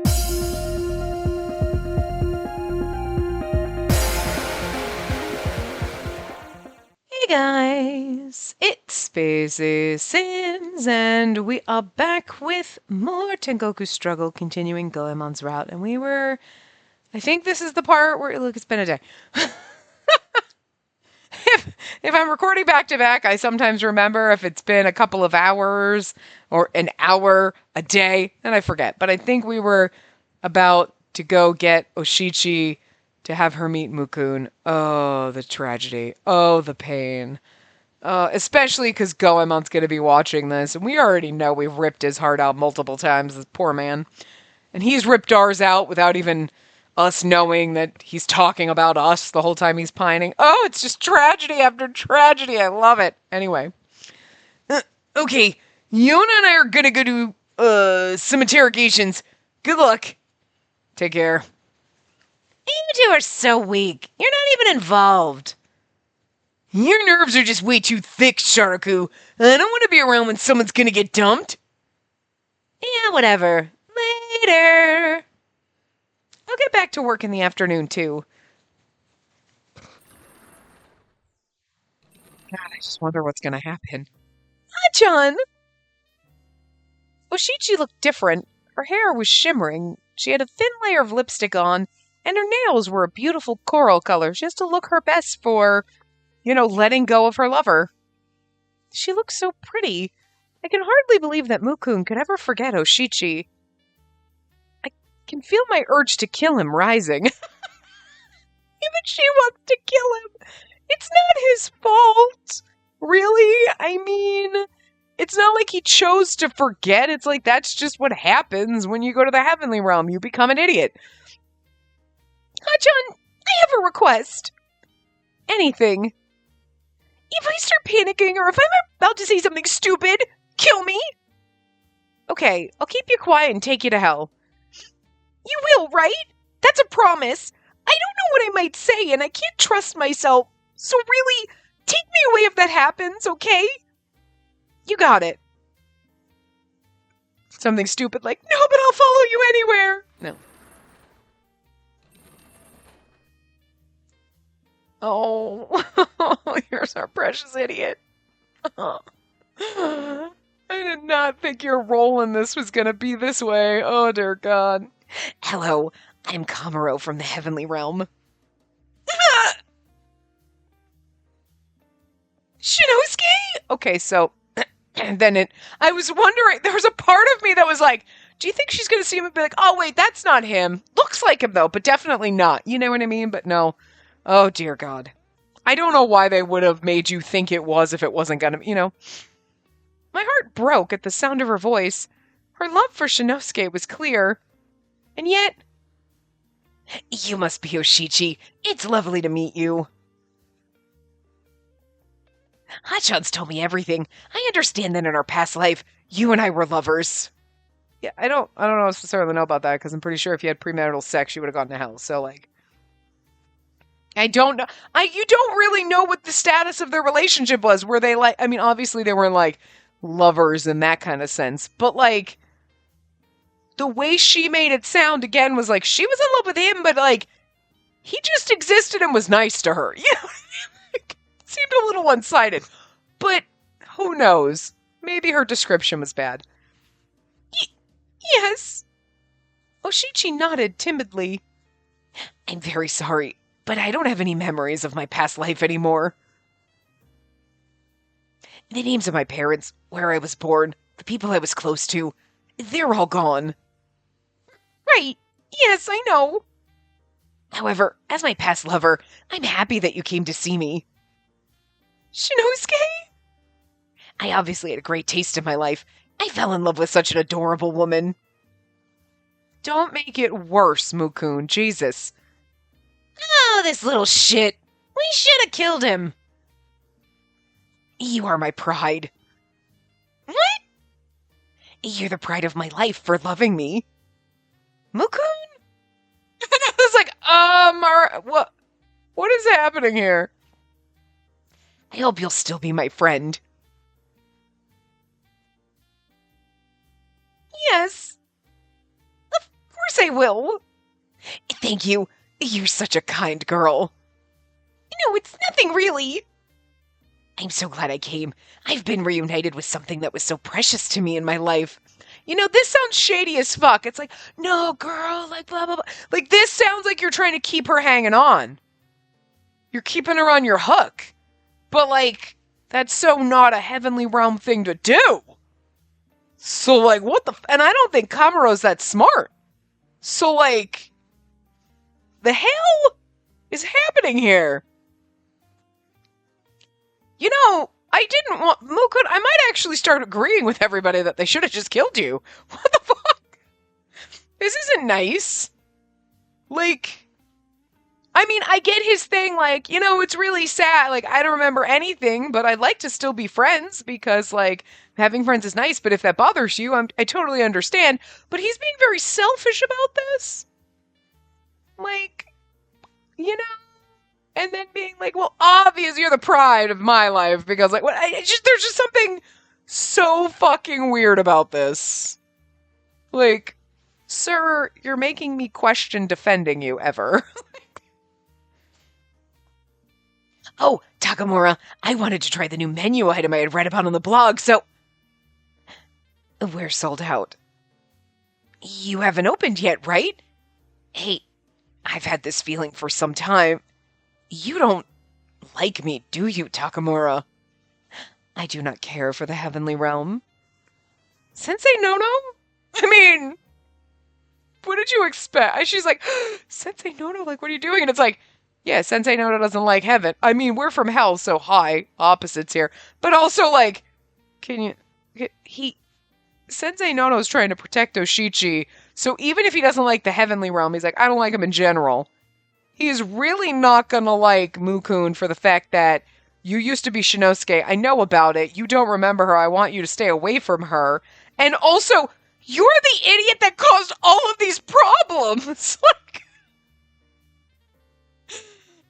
Hey guys, it's Spacey Sims, and we are back with more Tengoku Struggle, continuing Goemon's route. And I think this is the part where, look, it's been a day. if I'm recording back to back, I sometimes remember if it's been a couple of hours or an hour, a day, and I forget. But I think we were about to go get Oshichi to have her meet Mukun. Oh, the tragedy. Oh, the pain. Especially because Goemon's going to be watching this, and we already know we've ripped his heart out multiple times, this poor man. And he's ripped ours out without even us knowing that he's talking about us the whole time he's pining. Oh, it's just tragedy after tragedy. I love it. Anyway. Okay, Yona and I are going to go to some interrogations. Good luck. Take care. You two are so weak. You're not even involved. Your nerves are just way too thick, Sharaku. I don't want to be around when someone's gonna get dumped. Yeah, whatever. Later. I'll get back to work in the afternoon, too. God, I just wonder what's gonna happen. Hi, John. Oshichi looked different. Her hair was shimmering. She had a thin layer of lipstick on, and her nails were a beautiful coral color, just to look her best for, letting go of her lover. She looked so pretty. I can hardly believe that Mukun could ever forget Oshichi. I can feel my urge to kill him rising. Even she wants to kill him. It's not his fault. Really? I mean, it's not like he chose to forget. It's like that's just what happens when you go to the heavenly realm. You become an idiot. John, I have a request. Anything. If I start panicking or if I'm about to say something stupid, kill me. Okay, I'll keep you quiet and take you to hell. You will, right? That's a promise. I don't know what I might say and I can't trust myself. So really, take me away if that happens, okay? You got it. Something stupid like, no, but I'll follow you anywhere. No. Oh, here's our precious idiot. I did not think your role in this was going to be this way. Oh, dear God. Hello, I'm Kamuro from the Heavenly Realm. Shinosuke? Okay, so then I was wondering, there was a part of me that was like, do you think she's going to see him and be like, oh, wait, that's not him. Looks like him, though, but definitely not. You know what I mean? But no. Oh, dear God. I don't know why they would have made you think it was if it wasn't going to, My heart broke at the sound of her voice. Her love for Shinosuke was clear. And yet... You must be Oshichi. It's lovely to meet you. Hachan's told me everything. I understand that in our past life, you and I were lovers. Yeah, I don't necessarily know about that, because I'm pretty sure if you had premarital sex, you would have gone to hell. So, I don't know. You don't really know what the status of their relationship was. Were they obviously they weren't lovers in that kind of sense, but the way she made it sound again was like she was in love with him, but he just existed and was nice to her. Yeah, it seemed a little one-sided, but who knows? Maybe her description was bad. Yes. Oshichi nodded timidly. I'm very sorry, but I don't have any memories of my past life anymore. The names of my parents, where I was born, the people I was close to, they're all gone. Right. Yes, I know. However, as my past lover, I'm happy that you came to see me. Shinosuke? I obviously had a great taste in my life. I fell in love with such an adorable woman. Don't make it worse, Mukun. Jesus. Oh, this little shit. We should have killed him. You are my pride. What? You're the pride of my life for loving me. Mukun? I was like, what is happening here? I hope you'll still be my friend. Yes. Of course course I will. Thank you. You're such a kind girl. No, it's nothing really. I'm so glad I came. I've been reunited with something that was so precious to me in my life. This sounds shady as fuck. It's like, no, girl, like, blah, blah, blah. Like, this sounds like you're trying to keep her hanging on. You're keeping her on your hook. But, like, that's so not a heavenly realm thing to do. So, like, what the... And I don't think Kamaro's that smart. So, like, the hell is happening here? I didn't want... Mukun, I might actually start agreeing with everybody that they should have just killed you. What the fuck? This isn't nice. Like... I mean, I get his thing, like, it's really sad. Like, I don't remember anything, but I'd like to still be friends because, like, having friends is nice, but if that bothers you, I totally understand. But he's being very selfish about this. Like, and then being like, well, obviously you're the pride of my life because, like, there's just something so fucking weird about this. Like, sir, you're making me question defending you ever. Oh, Takamura, I wanted to try the new menu item I had read about on the blog, so... We're sold out. You haven't opened yet, right? Hey, I've had this feeling for some time. You don't like me, do you, Takamura? I do not care for the heavenly realm. Sensei Nono? I mean, what did you expect? She's like, Sensei Nono, like, what are you doing? And it's like, yeah, Sensei Nono doesn't like heaven. I mean, we're from hell, so hi, opposites here. But also, like, Sensei Nono's trying to protect Oshichi, so even if he doesn't like the heavenly realm, he's like, I don't like him in general. He's really not gonna like Mukun for the fact that you used to be Shinosuke. I know about it. You don't remember her. I want you to stay away from her. And also, you're the idiot that caused all of these problems. Like,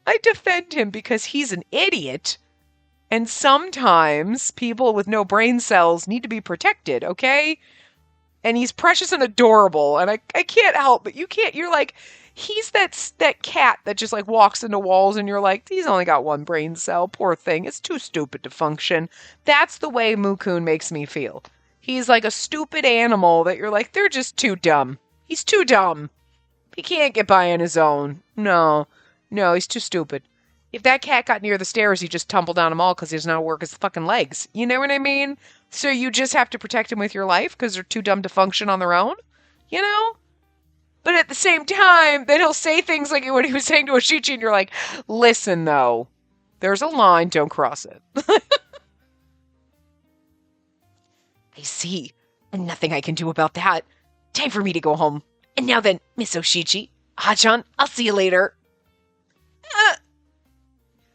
I defend him because he's an idiot. And sometimes people with no brain cells need to be protected, okay? And he's precious and adorable. And I can't help, but you're like... He's that cat that just, like, walks into walls and you're like, he's only got one brain cell. Poor thing. It's too stupid to function. That's the way Mukun makes me feel. He's like a stupid animal that you're like, they're just too dumb. He's too dumb. He can't get by on his own. No, he's too stupid. If that cat got near the stairs, he'd just tumble down them all because he doesn't know how to work his fucking legs. You know what I mean? So you just have to protect him with your life because they're too dumb to function on their own? But at the same time, then he'll say things like what he was saying to Oshichi, and you're like, listen, though, there's a line, don't cross it. I see. And nothing I can do about that. Time for me to go home. And now then, Miss Oshichi, Hachan, I'll see you later.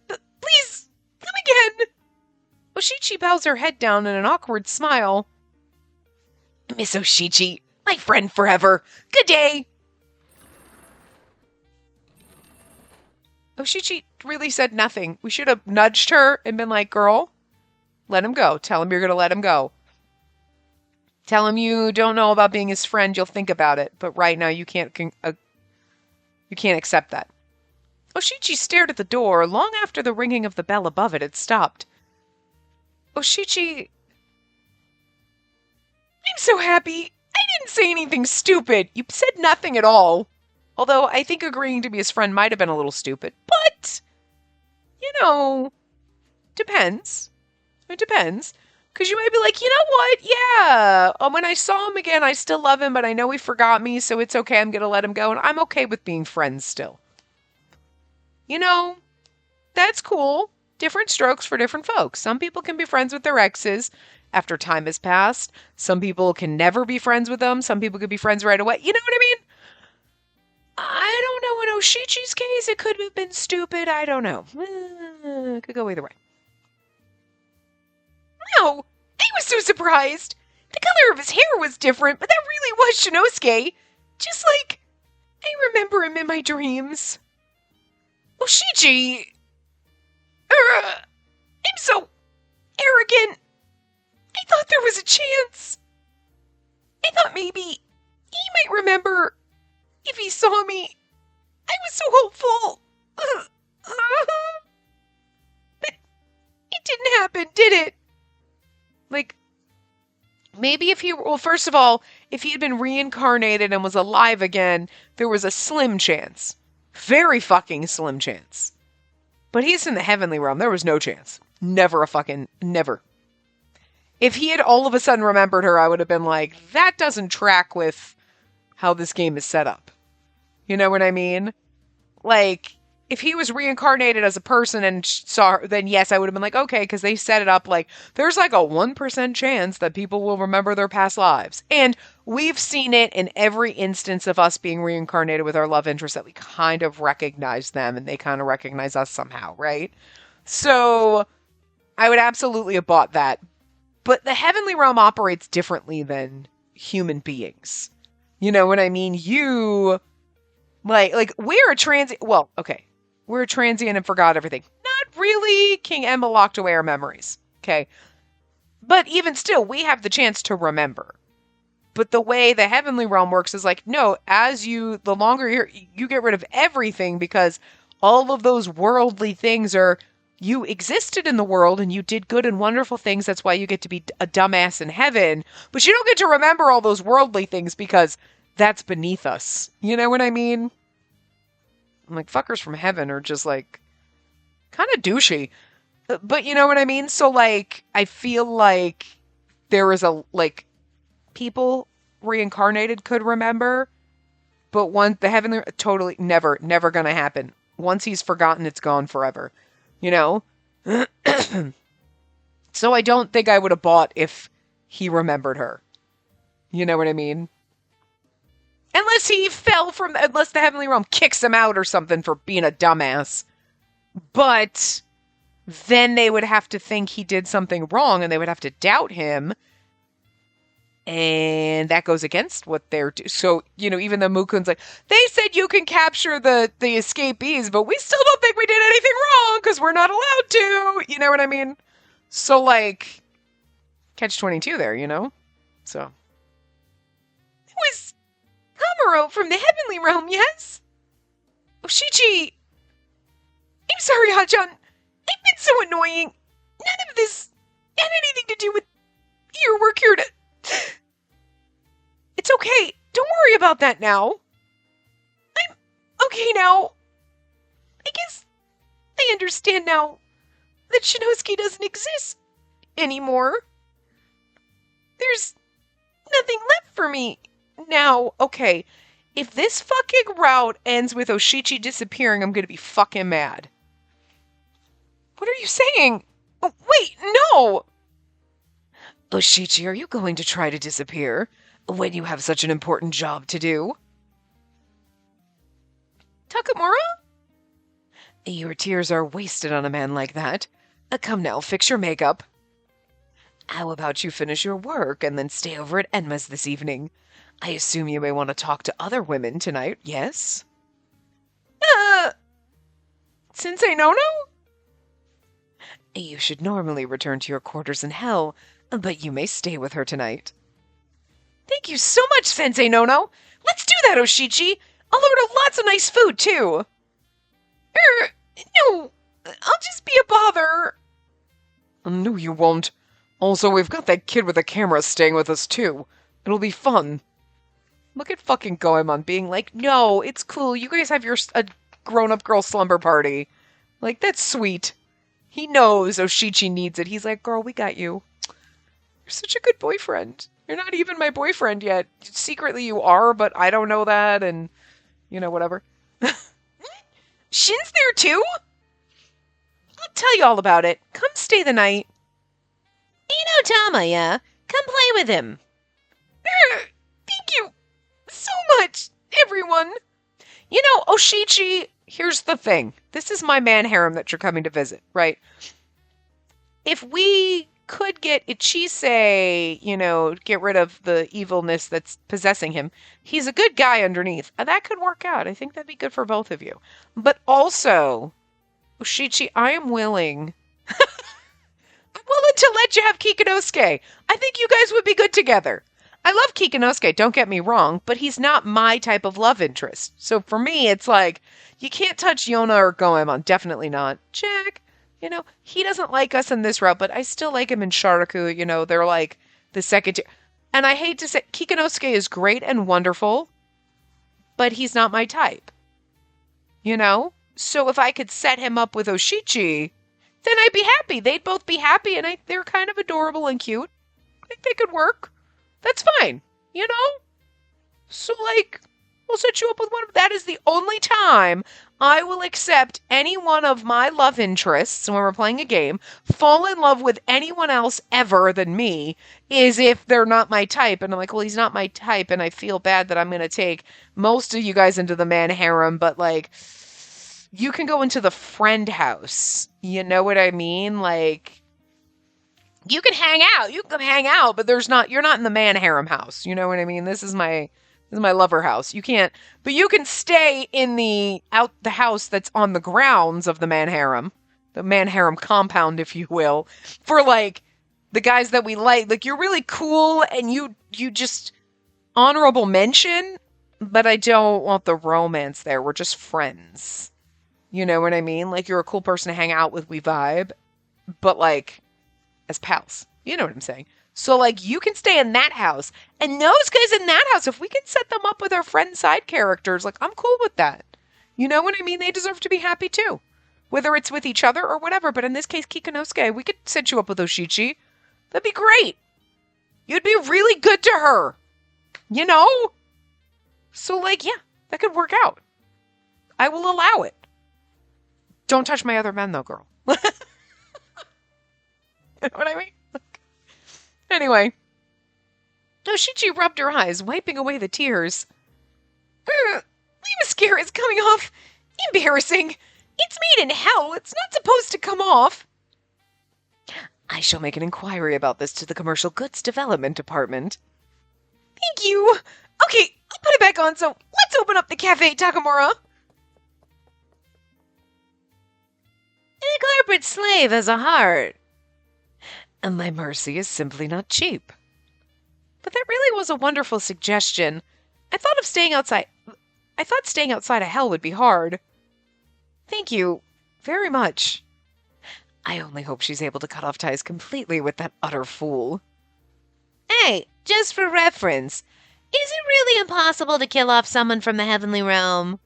Please, come again. Oshichi bows her head down in an awkward smile. Miss Oshichi, my friend forever. Good day. Oshichi really said nothing. We should have nudged her and been like, girl, let him go. Tell him you're going to let him go. Tell him you don't know about being his friend. You'll think about it. But right now you can't accept that. Oshichi stared at the door long after the ringing of the bell above it had stopped. Oshichi... I'm so happy. I didn't say anything stupid. You said nothing at all. Although I think agreeing to be his friend might have been a little stupid. But, depends. It depends. Because you might be like, you know what? Yeah. When I saw him again, I still love him, but I know he forgot me, so it's okay. I'm going to let him go. And I'm okay with being friends still. That's cool. Different strokes for different folks. Some people can be friends with their exes after time has passed. Some people can never be friends with them. Some people could be friends right away. You know what I mean? I don't know. In Oshichi's case, it could have been stupid. I don't know. It could go either way. No, I was so surprised. The color of his hair was different, but that really was Shinosuke. Just like I remember him in my dreams. Oshichi! I'm so arrogant. I thought there was a chance. I thought maybe he might remember saw me. I was so hopeful. But it didn't happen, did it? Like, maybe if he, well, first of all, if he had been reincarnated and was alive again, there was a slim chance. Very fucking slim chance. But he's in the heavenly realm. There was no chance. Never. If he had all of a sudden remembered her, I would have been like, that doesn't track with how this game is set up. You know what I mean? Like, if he was reincarnated as a person and saw her, then yes, I would have been like, okay, because they set it up like, there's like a 1% chance that people will remember their past lives. And we've seen it in every instance of us being reincarnated with our love interest that we kind of recognize them and they kind of recognize us somehow, right? So I would absolutely have bought that. But the heavenly realm operates differently than human beings. You know what I mean? Like we're a transient. Well, okay. We're a transient and forgot everything. Not really. King Emma locked away our memories. Okay. But even still, we have the chance to remember. But the way the heavenly realm works is like, no, the longer you get rid of everything because all of those worldly things you existed in the world and you did good and wonderful things. That's why you get to be a dumbass in heaven. But you don't get to remember all those worldly things because that's beneath us. You know what I mean? I'm like, fuckers from heaven are just like kind of douchey. But you know what I mean? So like, I feel like there is people reincarnated could remember, but the heavenly, totally never gonna happen. Once he's forgotten, it's gone forever. You know? So I don't think I would have bought if he remembered her. You know what I mean? Unless the heavenly realm kicks him out or something for being a dumbass. But then they would have to think he did something wrong and they would have to doubt him. And that goes against what they're doing. So, you know, even though Mukun's like, they said you can capture the escapees, but we still don't think we did anything wrong because we're not allowed to. You know what I mean? So, like, catch-22 there, you know? So. It was Amuro from the heavenly realm, yes? Oshichi. I'm sorry, Hachan. I've been so annoying. None of this had anything to do with your work here to... It's okay. Don't worry about that now. I'm okay now. I guess I understand now that Shinosuke doesn't exist anymore. There's nothing left for me now. Okay, if this fucking route ends with Oshichi disappearing, I'm gonna be fucking mad. What are you saying? Oh, wait, no! Oshichi, are you going to try to disappear when you have such an important job to do? Takamura? Your tears are wasted on a man like that. Come now, fix your makeup. How about you finish your work and then stay over at Enma's this evening? I assume you may want to talk to other women tonight, yes? Sensei Nono? You should normally return to your quarters in hell, but you may stay with her tonight. Thank you so much, Sensei Nono. Let's do that, Oshichi. I'll order lots of nice food, too. No, I'll just be a bother. No, you won't. Also, we've got that kid with the camera staying with us, too. It'll be fun. Look at fucking Goemon being like, no, it's cool. You guys have a grown-up girl slumber party. Like, that's sweet. He knows Oshichi needs it. He's like, girl, we got you. You're such a good boyfriend. You're not even my boyfriend yet. Secretly you are, but I don't know that, and, you know, whatever. Shin's there too? I'll tell you all about it. Come stay the night. Tamaya, come play with him. Thank you so much, everyone. You know, Oshichi, here's the thing. This is my man harem that you're coming to visit, right? If we could get Ichise, you know, get rid of the evilness that's possessing him, he's a good guy underneath. That could work out. I think that'd be good for both of you. But also, Oshichi, I am willing... I'm willing to let you have Kikinosuke. I think you guys would be good together. I love Kikinosuke, don't get me wrong, but he's not my type of love interest. So for me, it's like, you can't touch Yona or Goemon. Definitely not. Jack, he doesn't like us in this route, but I still like him in Sharaku. They're like the second tier. And I hate to say, Kikinosuke is great and wonderful, but he's not my type. So if I could set him up with Oshichi, then I'd be happy. They'd both be happy, and they're kind of adorable and cute. I think they could work. That's fine, So, we'll set you up with one. That is the only time I will accept any one of my love interests when we're playing a game, fall in love with anyone else ever than me, is if they're not my type. And I'm like, well, he's not my type, and I feel bad that I'm going to take most of you guys into the man harem, but, you can go into the friend house. You know what I mean? You can hang out. You can hang out, but you're not in the man harem house. You know what I mean? This is my lover house. You can't, but you can stay in the house that's on the grounds of the man harem compound, if you will, for the guys that we like. You're really cool and you just honorable mention, but I don't want the romance there. We're just friends. You know what I mean? You're a cool person to hang out with, we vibe, but as pals. You know what I'm saying? So, you can stay in that house. And those guys in that house, if we can set them up with our friend side characters, I'm cool with that. You know what I mean? They deserve to be happy, too. Whether it's with each other or whatever. But in this case, Kikinosuke, we could set you up with Oshichi. That'd be great. You'd be really good to her. So, yeah, that could work out. I will allow it. Don't touch my other men, though, girl. You know what I mean? Anyway, Oshichi rubbed her eyes, wiping away the tears. The mascara is coming off. Embarrassing. It's made in hell. It's not supposed to come off. I shall make an inquiry about this to the Commercial Goods Development Department. Thank you. Okay, I'll put it back on, so let's open up the cafe, Takamura. The corporate slave has a heart. And my mercy is simply not cheap. But that really was a wonderful suggestion. I thought staying outside of hell would be hard. Thank you very much. I only hope she's able to cut off ties completely with that utter fool. Hey, just for reference, is it really impossible to kill off someone from the heavenly realm?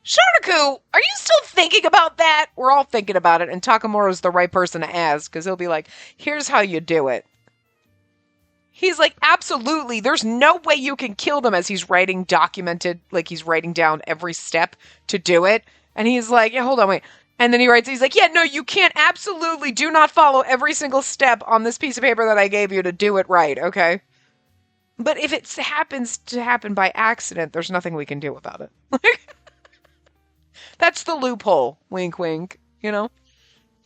Sharaku, are you still thinking about that? We're all thinking about it, and Takamura's the right person to ask, because he'll be like, here's how you do it. He's like, absolutely, there's no way you can kill them, as he's documented, he's writing down every step to do it. And he's like, yeah, hold on, wait. And then he's like, yeah, no, you can't, absolutely do not follow every single step on this piece of paper that I gave you to do it right, okay? But if it happens to happen by accident, there's nothing we can do about it. That's the loophole. Wink, wink. Oh, it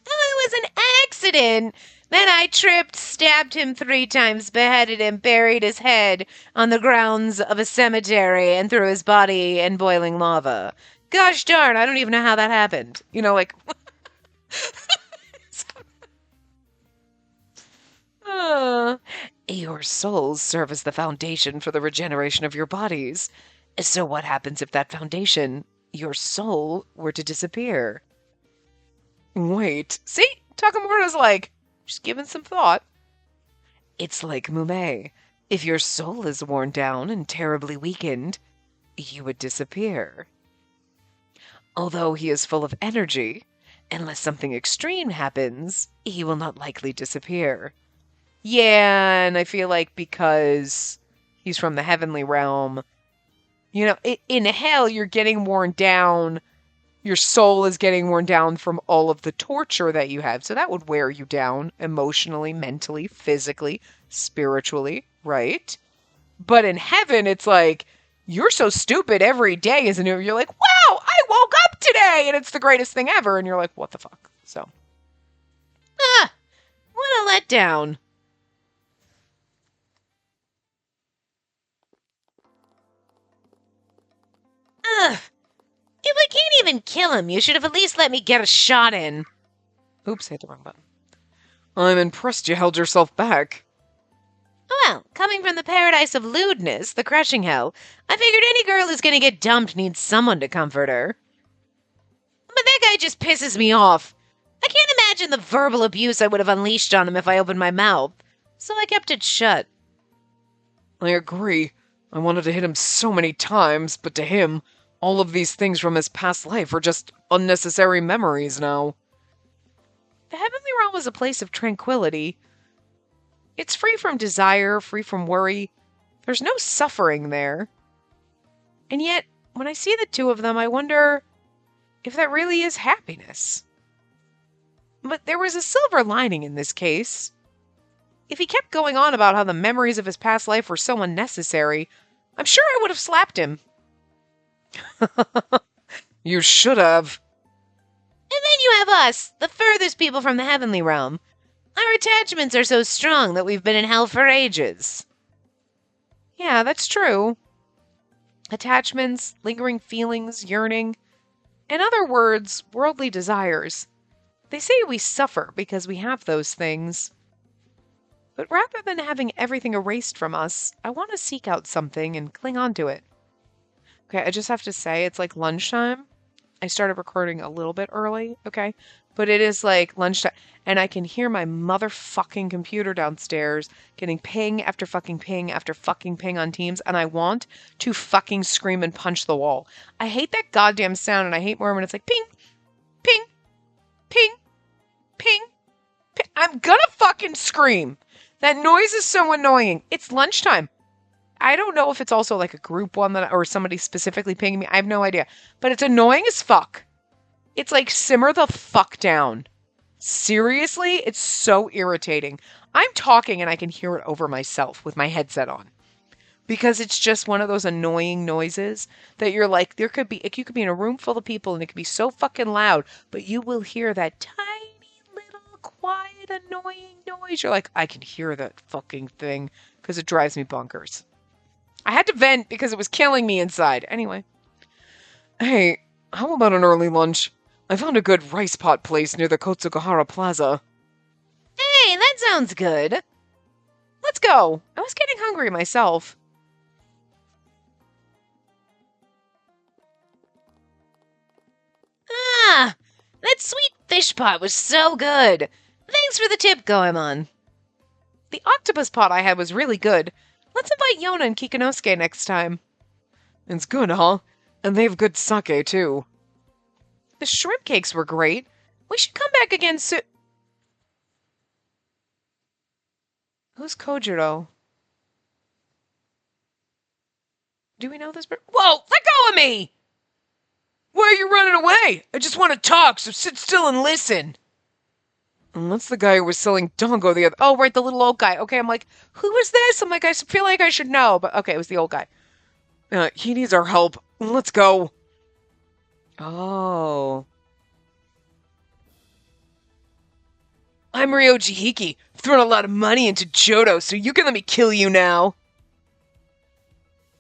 was an accident. Then I tripped, stabbed him 3 times, beheaded him, buried his head on the grounds of a cemetery, and threw his body in boiling lava. Gosh darn, I don't even know how that happened. Your souls serve as the foundation for the regeneration of your bodies. So what happens if that foundation, your soul, were to disappear? Wait. See? Takamura's just giving some thought. It's like Mume. If your soul is worn down and terribly weakened, you would disappear. Although he is full of energy, unless something extreme happens, he will not likely disappear. Yeah, and I feel like because he's from the heavenly realm, in hell, you're getting worn down. Your soul is getting worn down from all of the torture that you have. So that would wear you down emotionally, mentally, physically, spiritually, right? But in heaven, it's you're so stupid every day, isn't it? You're like, wow, I woke up today, and it's the greatest thing ever. And you're like, what the fuck? So, what a letdown. Ugh. If I can't even kill him, you should have at least let me get a shot in. Oops, I hit the wrong button. I'm impressed you held yourself back. Oh, Well, coming from the paradise of lewdness, the crushing hell, I figured any girl who's gonna get dumped needs someone to comfort her. But that guy just pisses me off. I can't imagine the verbal abuse I would have unleashed on him if I opened my mouth, so I kept it shut. I agree. I wanted to hit him so many times, but to him, all of these things from his past life are just unnecessary memories now. The Heavenly Realm is a place of tranquility. It's free from desire, free from worry. There's no suffering there. And yet, when I see the two of them, I wonder if that really is happiness. But there was a silver lining in this case. If he kept going on about how the memories of his past life were so unnecessary, I'm sure I would have slapped him. You should have. And then you have us, the furthest people from the heavenly realm. Our attachments are so strong that we've been in hell for ages. Yeah, that's true. Attachments, lingering feelings, yearning. In other words, worldly desires. They say we suffer because we have those things. But rather than having everything erased from us, I want to seek out something and cling on to it. Okay, I just have to say, it's like lunchtime. I started recording a little bit early, okay? But it is like lunchtime, and I can hear my motherfucking computer downstairs getting ping after fucking ping after fucking ping on Teams, and I want to fucking scream and punch the wall. I hate that goddamn sound, and I hate more when it's like ping, ping, ping, ping, ping. I'm gonna fucking scream. That noise is so annoying. It's lunchtime. I don't know if it's also like a group one that, or somebody specifically pinging me. I have no idea. But it's annoying as fuck. It's like, simmer the fuck down. Seriously? It's so irritating. I'm talking and I can hear it over myself with my headset on. Because it's just one of those annoying noises that you're like, you could be in a room full of people and it could be so fucking loud, but you will hear that tiny little quiet annoying noise. You're like, I can hear that fucking thing because it drives me bonkers. I had to vent because it was killing me inside. Anyway. Hey, how about an early lunch? I found a good rice pot place near the Kotsugahara Plaza. Hey, that sounds good. Let's go. I was getting hungry myself. Ah, that sweet fish pot was so good. Thanks for the tip, Goemon. The octopus pot I had was really good. Let's invite Yona and Kikinosuke next time. It's good, huh? And they have good sake, too. The shrimp cakes were great. We should come back again soon. Who's Kojiro? Do we know this person? Whoa! Let go of me! Why are you running away? I just want to talk, so sit still and listen. And that's the guy who was selling Dongo the other... Oh, right, the little old guy. Okay, I'm like, who is this? I'm like, I feel like I should know. But okay, it was the old guy. He needs our help. Let's go. Oh. I'm Ryoji Hiki. I've thrown a lot of money into Johto, so you can let me kill you now.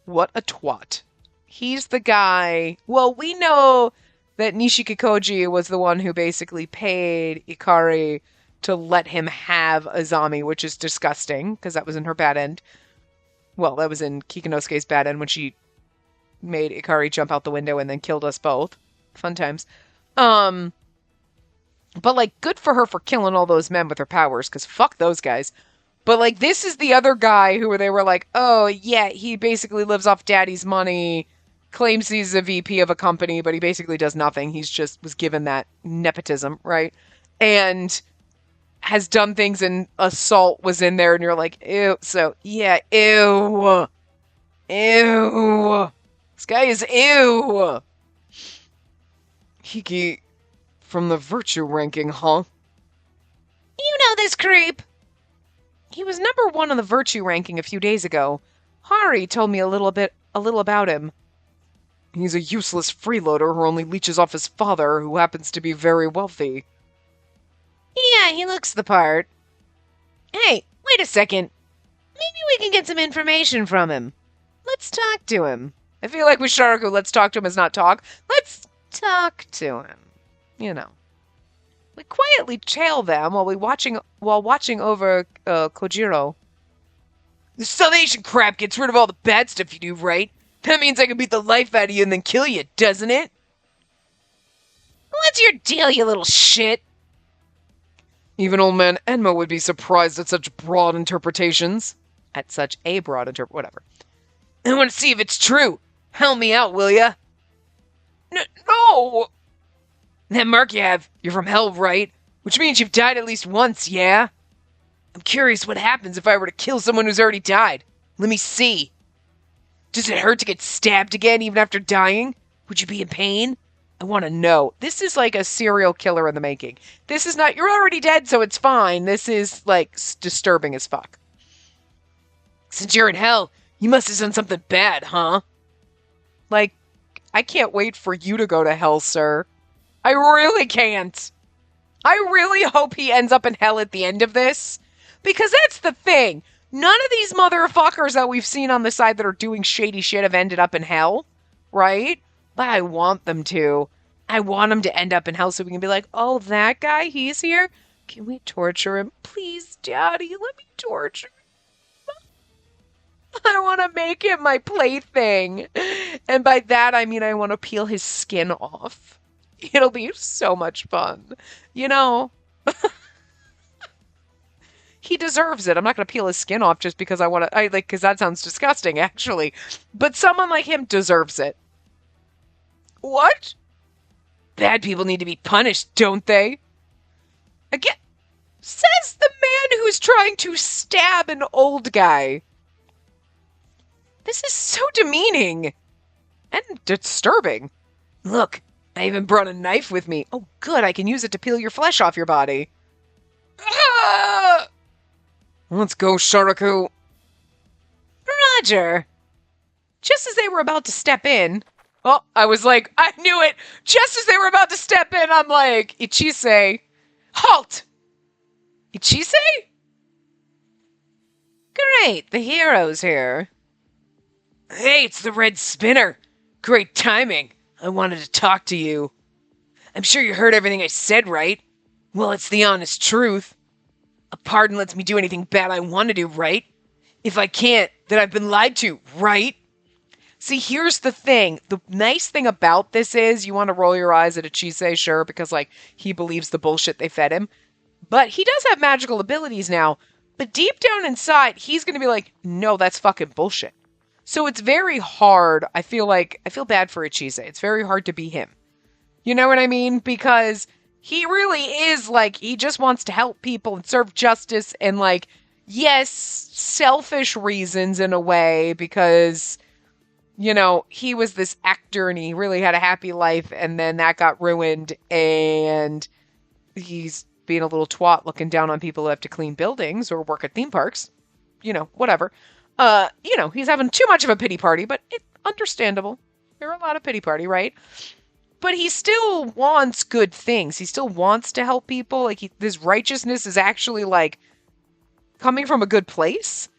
What a twat. He's the guy... Well, we know that Nishikikoji was the one who basically paid Ikari to let him have Azami, which is disgusting, because that was in her bad end. Well, that was in Kikinosuke's bad end when she made Ikari jump out the window and then killed us both. Fun times. But, like, good for her for killing all those men with her powers, because fuck those guys. But, like, this is the other guy who they were like, oh, yeah, he basically lives off daddy's money, claims he's a VP of a company, but he basically does nothing. He's just was given that nepotism, right? And has done things, and assault was in there, and you're like, ew. So, yeah, ew. Ew. This guy is ew. Hiki, from the virtue ranking, huh? You know this creep. He was number 1 on the virtue ranking a few days ago. Hari told me a little about him. He's a useless freeloader who only leeches off his father, who happens to be very wealthy. Yeah, he looks the part. Hey, wait a second. Maybe we can get some information from him. Let's talk to him. I feel like with Sharaku, let's talk to him is not talk. Let's talk to him. You know. We quietly trail them while watching over Kojiro. The salvation crap gets rid of all the bad stuff you do, right? That means I can beat the life out of you and then kill you, doesn't it? What's your deal, you little shit? Even old man Enma would be surprised at such broad interpretations. At such a broad whatever. I want to see if it's true. Help me out, will ya? No! That mark you have, you're from hell, right? Which means you've died at least once, yeah? I'm curious what happens if I were to kill someone who's already died. Let me see. Does it hurt to get stabbed again even after dying? Would you be in pain? I want to know. This is like a serial killer in the making. This is not, you're already dead, so it's fine. This is like disturbing as fuck. Since you're in hell, you must have done something bad, huh? Like, I can't wait for you to go to hell, sir. I really can't. I really hope he ends up in hell at the end of this. Because that's the thing. None of these motherfuckers that we've seen on the side that are doing shady shit have ended up in hell. Right? But I want them to. I want them to end up in hell so we can be like, oh, that guy, he's here? Can we torture him? Please, Daddy, let me torture him. I want to make him my plaything. And by that, I mean I want to peel his skin off. It'll be so much fun. You know? He deserves it. I'm not going to peel his skin off just because I want to, because that sounds disgusting, actually. But someone like him deserves it. What? Bad people need to be punished, don't they? Again, says the man who's trying to stab an old guy. This is so demeaning and disturbing. Look, I even brought a knife with me. Oh, good, I can use it to peel your flesh off your body. Ah! Let's go, Sharaku. Roger. Just as they were about to step in... Oh, I was like, I knew it! Just as they were about to step in, I'm like, Ichise, halt! Ichise? Great, the hero's here. Hey, it's the Red Spinner. Great timing. I wanted to talk to you. I'm sure you heard everything I said, right? Well, it's the honest truth. A pardon lets me do anything bad I want to do, right? If I can't, then I've been lied to, right? See, here's the thing. The nice thing about this is you want to roll your eyes at Ichise, sure, because, like, he believes the bullshit they fed him. But he does have magical abilities now. But deep down inside, he's going to be like, no, that's fucking bullshit. So it's very hard. I feel bad for Ichise. It's very hard to be him. You know what I mean? Because he really is, like, he just wants to help people and serve justice and, like, yes, selfish reasons in a way because... You know, he was this actor and he really had a happy life and then that got ruined and he's being a little twat looking down on people who have to clean buildings or work at theme parks. You know, whatever. You know, he's having too much of a pity party, but it's understandable. There are a lot of pity party, right? But he still wants good things. He still wants to help people. Like, this righteousness is actually, like, coming from a good place.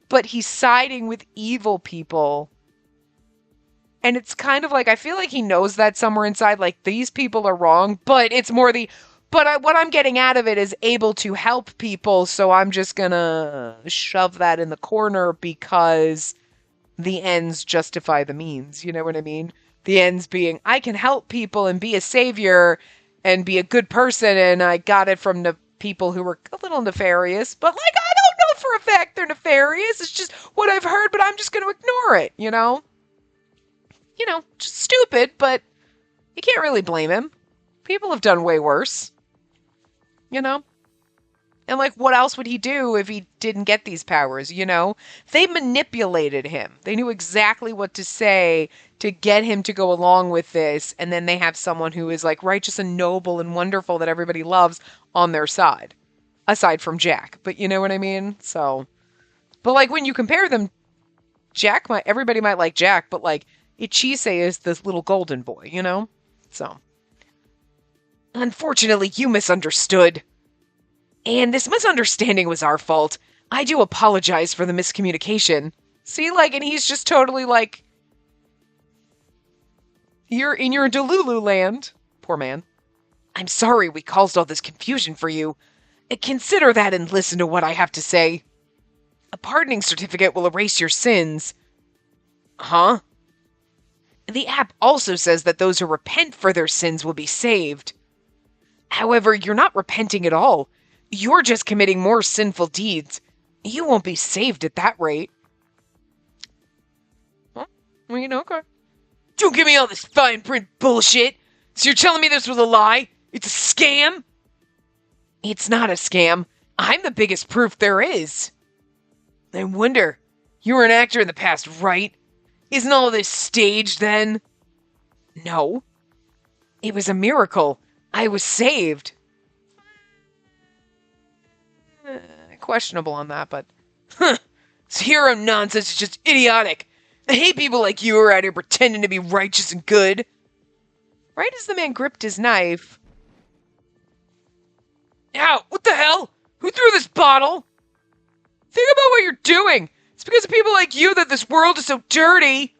But he's siding with evil people. And it's kind of like, I feel like he knows that somewhere inside, like, these people are wrong, but it's more what I'm getting out of it is able to help people, so I'm just gonna shove that in the corner because the ends justify the means, you know what I mean? The ends being, I can help people and be a savior and be a good person, and I got it from the people who were a little nefarious, but, like, I don't know for a fact they're nefarious. It's just what I've heard, but I'm just going to ignore it, you know? You know, just stupid, but you can't really blame him. People have done way worse. You know? And, like, what else would he do if he didn't get these powers, you know? They manipulated him. They knew exactly what to say to get him to go along with this, and then they have someone who is, like, righteous and noble and wonderful that everybody loves on their side. Aside from Jack. But you know what I mean? So... But, like, when you compare them, everybody might like Jack, but, like, Ichise is this little golden boy, you know? So. Unfortunately, you misunderstood. And this misunderstanding was our fault. I do apologize for the miscommunication. See, like, and he's just totally like, you're in your Delulu land. Poor man. I'm sorry we caused all this confusion for you. Consider that and listen to what I have to say. A pardoning certificate will erase your sins. Huh? The app also says that those who repent for their sins will be saved. However, you're not repenting at all. You're just committing more sinful deeds. You won't be saved at that rate. Well, okay. Don't give me all this fine print bullshit. So you're telling me this was a lie? It's a scam? It's not a scam. I'm the biggest proof there is. I wonder, you were an actor in the past, right? Isn't all of this staged then? No. It was a miracle. I was saved. Questionable on that, but... This hero nonsense is just idiotic. I hate people like you who are out here pretending to be righteous and good. Right as the man gripped his knife... Ow! What the hell? Who threw this bottle? Think about what you're doing. It's because of people like you that this world is so dirty.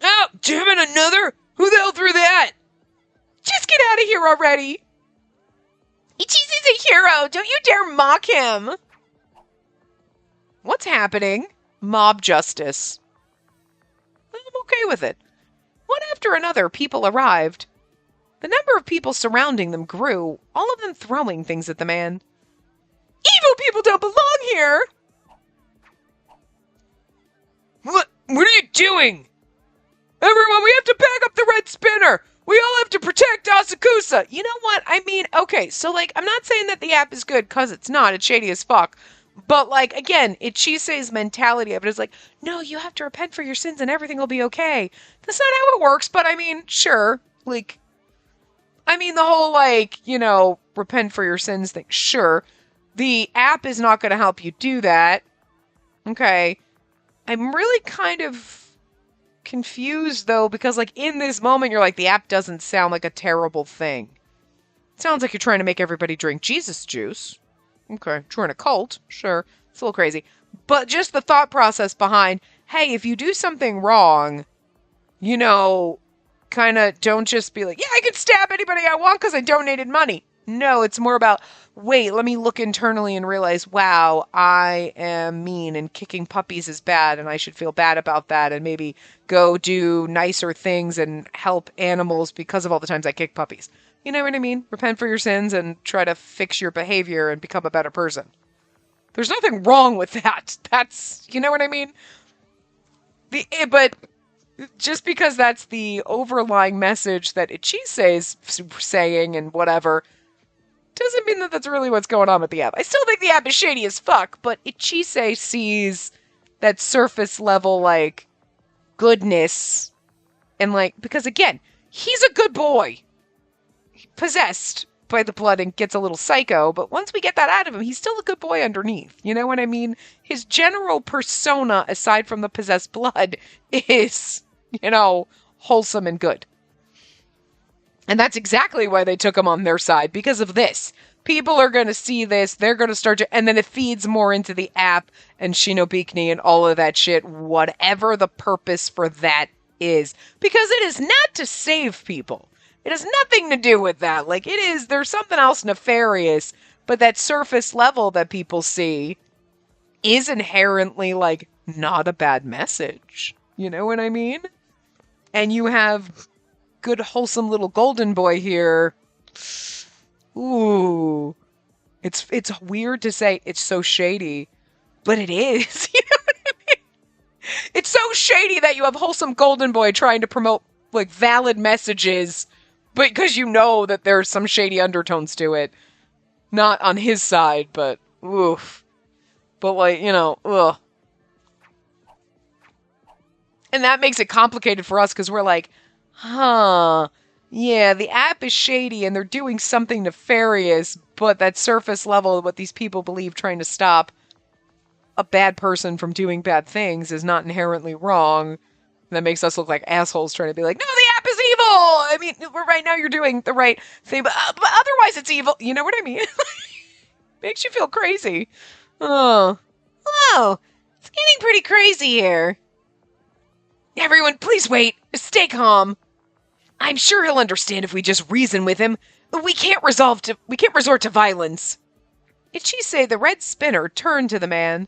Oh, damn it, another? Who the hell threw that? Just get out of here already. Ichizu's a hero. Don't you dare mock him. What's happening? Mob justice. I'm okay with it. One after another, people arrived. The number of people surrounding them grew, all of them throwing things at the man. Evil people don't belong here! What are you doing? Everyone, we have to back up the red spinner! We all have to protect Asakusa! You know what? I mean, okay, so, I'm not saying that the app is good, because it's not. It's shady as fuck. But, again, Ichise's mentality of it is no, you have to repent for your sins and everything will be okay. That's not how it works, but, sure. The whole, repent for your sins thing, sure. The app is not going to help you do that. Okay. I'm really kind of confused, though, because, in this moment, you're the app doesn't sound like a terrible thing. It sounds like you're trying to make everybody drink Jesus juice. Okay. Join a cult. Sure. It's a little crazy. But just the thought process behind, hey, if you do something wrong, kind of don't just be yeah, I can stab anybody I want because I donated money. No, it's more about, wait, let me look internally and realize, wow, I am mean and kicking puppies is bad and I should feel bad about that and maybe go do nicer things and help animals because of all the times I kick puppies. You know what I mean? Repent for your sins and try to fix your behavior and become a better person. There's nothing wrong with that. That's, you know what I mean? But just because that's the overlying message that Ichise is saying and whatever, doesn't mean that that's really what's going on with the app. I still think the app is shady as fuck, but Ichise sees that surface level, goodness. And, because again, he's a good boy. Possessed by the blood and gets a little psycho, but once we get that out of him, he's still a good boy underneath. You know what I mean? His general persona, aside from the possessed blood, is, wholesome and good. And that's exactly why they took him on their side, because of this. People are going to see this, they're going to start to, and then it feeds more into the app and Shinobikuni and all of that shit, whatever the purpose for that is. Because it is not to save people. It has nothing to do with that. There's something else nefarious, but that surface level that people see is inherently, not a bad message. You know what I mean? And you have good, wholesome little golden boy here. Ooh. It's weird to say it's so shady, but it is. You know what I mean? It's so shady that you have wholesome golden boy trying to promote, valid messages, but because you know that there's some shady undertones to it. Not on his side, but oof. But ugh. And that makes it complicated for us because we're huh, yeah, the app is shady and they're doing something nefarious, but that surface level, what these people believe trying to stop a bad person from doing bad things is not inherently wrong. That makes us look like assholes trying to be no, the app is evil! I mean, right now you're doing the right thing, but otherwise it's evil. You know what I mean? Makes you feel crazy. Oh. Whoa, it's getting pretty crazy here. Everyone, please wait. Stay calm. I'm sure he'll understand if we just reason with him. We can't resort to violence. Ichise, the red spinner, turned to the man.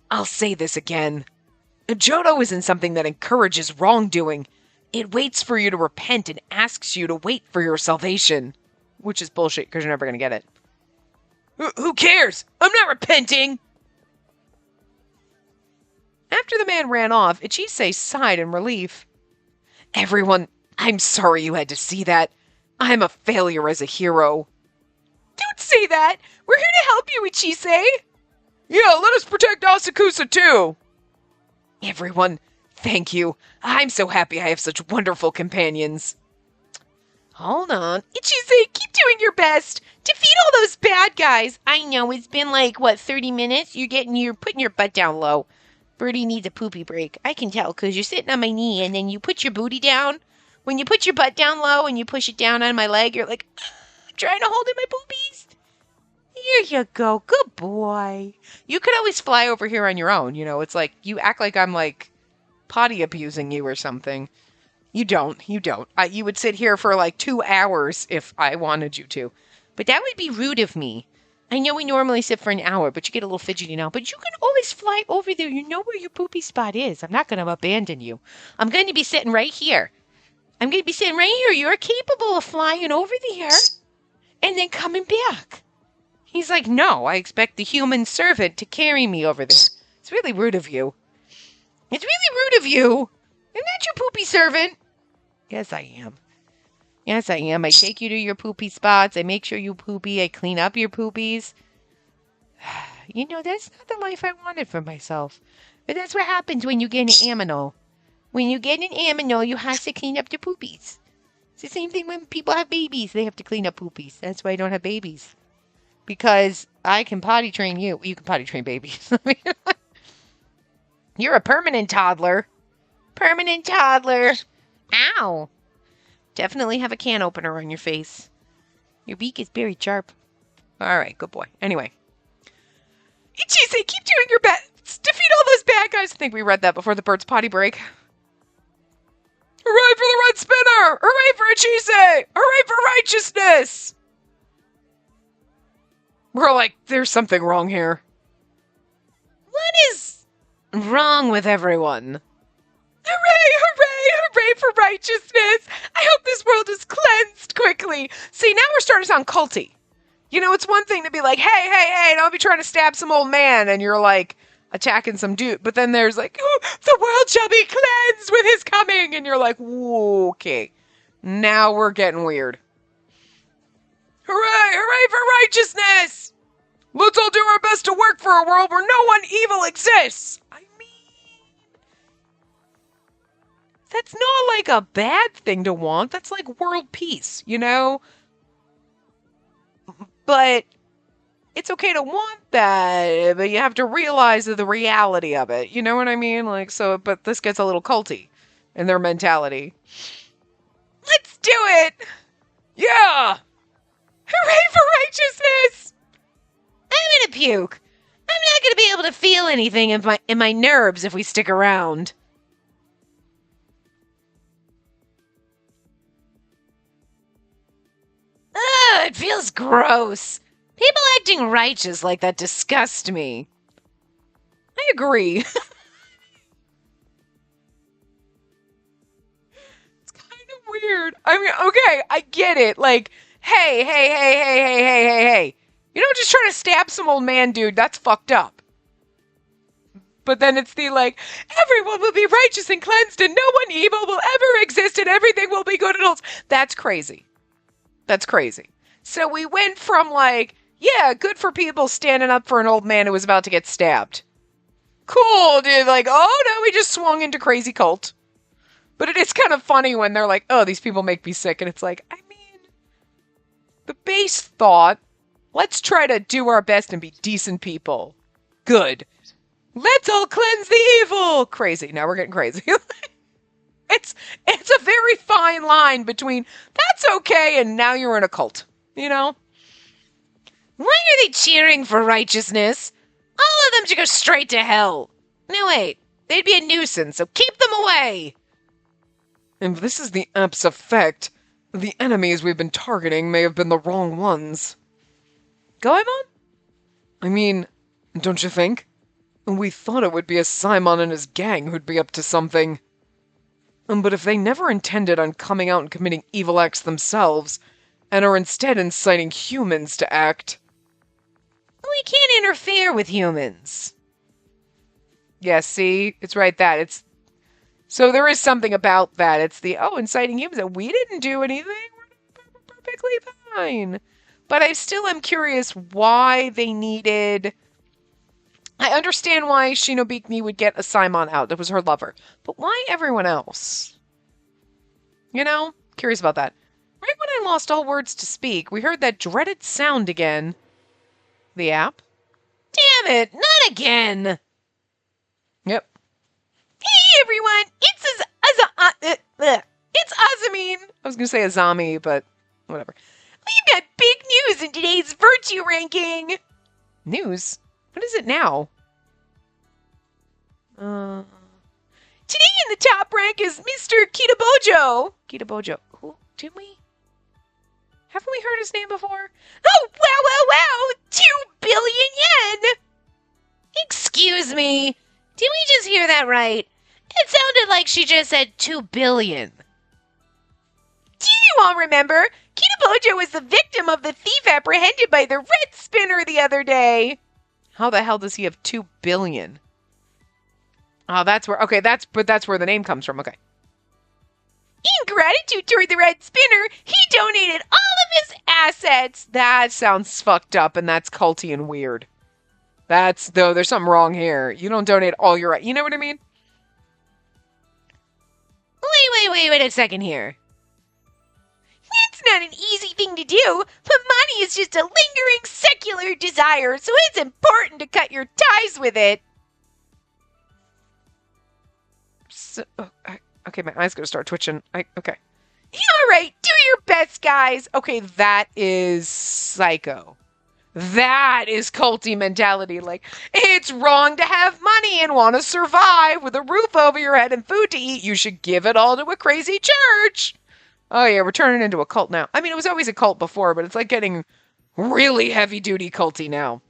I'll say this again. Jodo isn't something that encourages wrongdoing. It waits for you to repent and asks you to wait for your salvation. Which is bullshit, because you're never going to get it. Who cares? I'm not repenting! After the man ran off, Ichise sighed in relief. Everyone, I'm sorry you had to see that. I'm a failure as a hero. Don't say that! We're here to help you, Ichise! Yeah, let us protect Asakusa too! Everyone, thank you. I'm so happy I have such wonderful companions. Hold on. Ichise, keep doing your best. Defeat all those bad guys. I know, it's been like, 30 minutes? You're putting your butt down low. Birdie needs a poopy break. I can tell, because you're sitting on my knee, and then you put your booty down. When you put your butt down low and you push it down on my leg, you're like, I'm trying to hold in my poopies. Here you go. Good boy. You could always fly over here on your own. You know, it's like, you act like I'm like potty abusing you or something. You don't. You would sit here for like 2 hours if I wanted you to. But that would be rude of me. I know we normally sit for an hour, but you get a little fidgety now. But you can always fly over there. You know where your poopy spot is. I'm not going to abandon you. I'm going to be sitting right here. You're capable of flying over there and then coming back. He's like, no, I expect the human servant to carry me over there. It's really rude of you. It's really rude of you. I'm not your poopy servant. Yes, I am. Yes, I am. I take you to your poopy spots. I make sure you poopy. I clean up your poopies. You know, that's not the life I wanted for myself. But that's what happens when you get an aminal. When you get an aminal, you have to clean up your poopies. It's the same thing when people have babies. They have to clean up poopies. That's why I don't have babies. Because I can potty train you. You can potty train babies. You're a permanent toddler. Permanent toddler. Ow. Definitely have a can opener on your face. Your beak is very sharp. All right, good boy. Anyway. Ichise, keep doing your best. Defeat all those bad guys. I think we read that before the bird's potty break. Hooray for the red spinner! Hooray for Ichise! Hooray for righteousness! We're like, there's something wrong here. What is wrong with everyone? Hooray, hooray, hooray for righteousness! I hope this world is cleansed quickly. See, now we're starting to sound culty. You know, it's one thing to be like, hey, don't be trying to stab some old man, and you're like attacking some dude. But then there's like, oh, the world shall be cleansed with his coming, and you're like, whoa, okay. Now we're getting weird. Hooray, hooray for righteousness! Let's all do our best to work for a world where no one evil exists. I mean, that's not like a bad thing to want. That's like world peace, you know? But it's okay to want that, but you have to realize the reality of it. You know what I mean? Like, so, but this gets a little culty in their mentality. Let's do it! Yeah! Hooray for righteousness! I'm gonna puke. I'm not gonna be able to feel anything in my nerves if we stick around. Ugh, it feels gross. People acting righteous like that disgust me. I agree. It's kind of weird. I mean, okay, I get it. Like, hey. You don't just try to stab some old man, dude. That's fucked up. But then it's the like, everyone will be righteous and cleansed and no one evil will ever exist and everything will be good and all. That's crazy. That's crazy. So we went from like, yeah, good for people standing up for an old man who was about to get stabbed. Cool, dude. Like, oh, no, we just swung into crazy cult. But it is kind of funny when they're like, oh, these people make me sick. And it's like, I mean, the base thought, let's try to do our best and be decent people. Good. Let's all cleanse the evil. Crazy. Now we're getting crazy. It's a very fine line between that's okay and now you're in a cult. You know? Why are they cheering for righteousness? All of them should go straight to hell. No, wait. They'd be a nuisance, so keep them away. And this is the app's effect. The enemies we've been targeting may have been the wrong ones. Goemon? I mean, don't you think? We thought it would be a Simon and his gang who'd be up to something. But if they never intended on coming out and committing evil acts themselves, and are instead inciting humans to act... We can't interfere with humans. Yeah, see? It's right that. So there is something about that. It's inciting humans, and we didn't do anything. We're perfectly fine. But I still am curious why they needed... I understand why Shinobikini would get a Simon out. That was her lover. But why everyone else? Curious about that. Right when I lost all words to speak, we heard that dreaded sound again. The app? Damn it, not again! Yep. Hey everyone, it's Azamine. I was going to say Azami, but whatever. We've got big news in today's virtue ranking. News? What is it now? Today in the top rank is Mr. Kitabojo. Kitabojo. Who? Did we? Haven't we heard his name before? Oh, wow. 2 billion yen. Excuse me. Did we just hear that right? It sounded like she just said 2 billion. Do you all remember? Kitabojo was the victim of the thief apprehended by the red spinner the other day. How the hell does he have 2 billion? Oh, that's where the name comes from. Okay. In gratitude toward the red spinner, he donated all of his assets. That sounds fucked up, and that's culty and weird. There's something wrong here. You don't donate all your... You know what I mean? Wait a second here. It's not an easy thing to do, but money is just a lingering secular desire, so it's important to cut your ties with it. Okay, my eyes gonna start twitching. Okay. All right, do your best, guys. Okay, that is psycho. That is culty mentality. Like, it's wrong to have money and want to survive with a roof over your head and food to eat. You should give it all to a crazy church. Oh yeah, we're turning into a cult now. I mean, it was always a cult before, but it's like getting really heavy-duty culty now.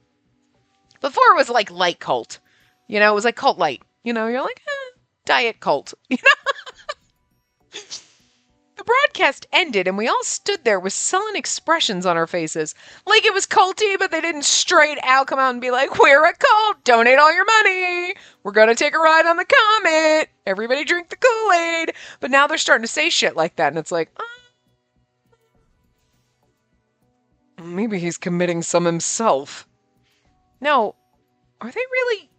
Before it was like light cult. It was like cult light. You're like, diet cult. The broadcast ended, and we all stood there with sullen expressions on our faces. Like it was culty, but they didn't straight out come out and be like, we're a cult, donate all your money. We're going to take a ride on the Comet. Everybody drink the Kool-Aid. But now they're starting to say shit like that, and it's like, maybe he's committing some himself. No, are they really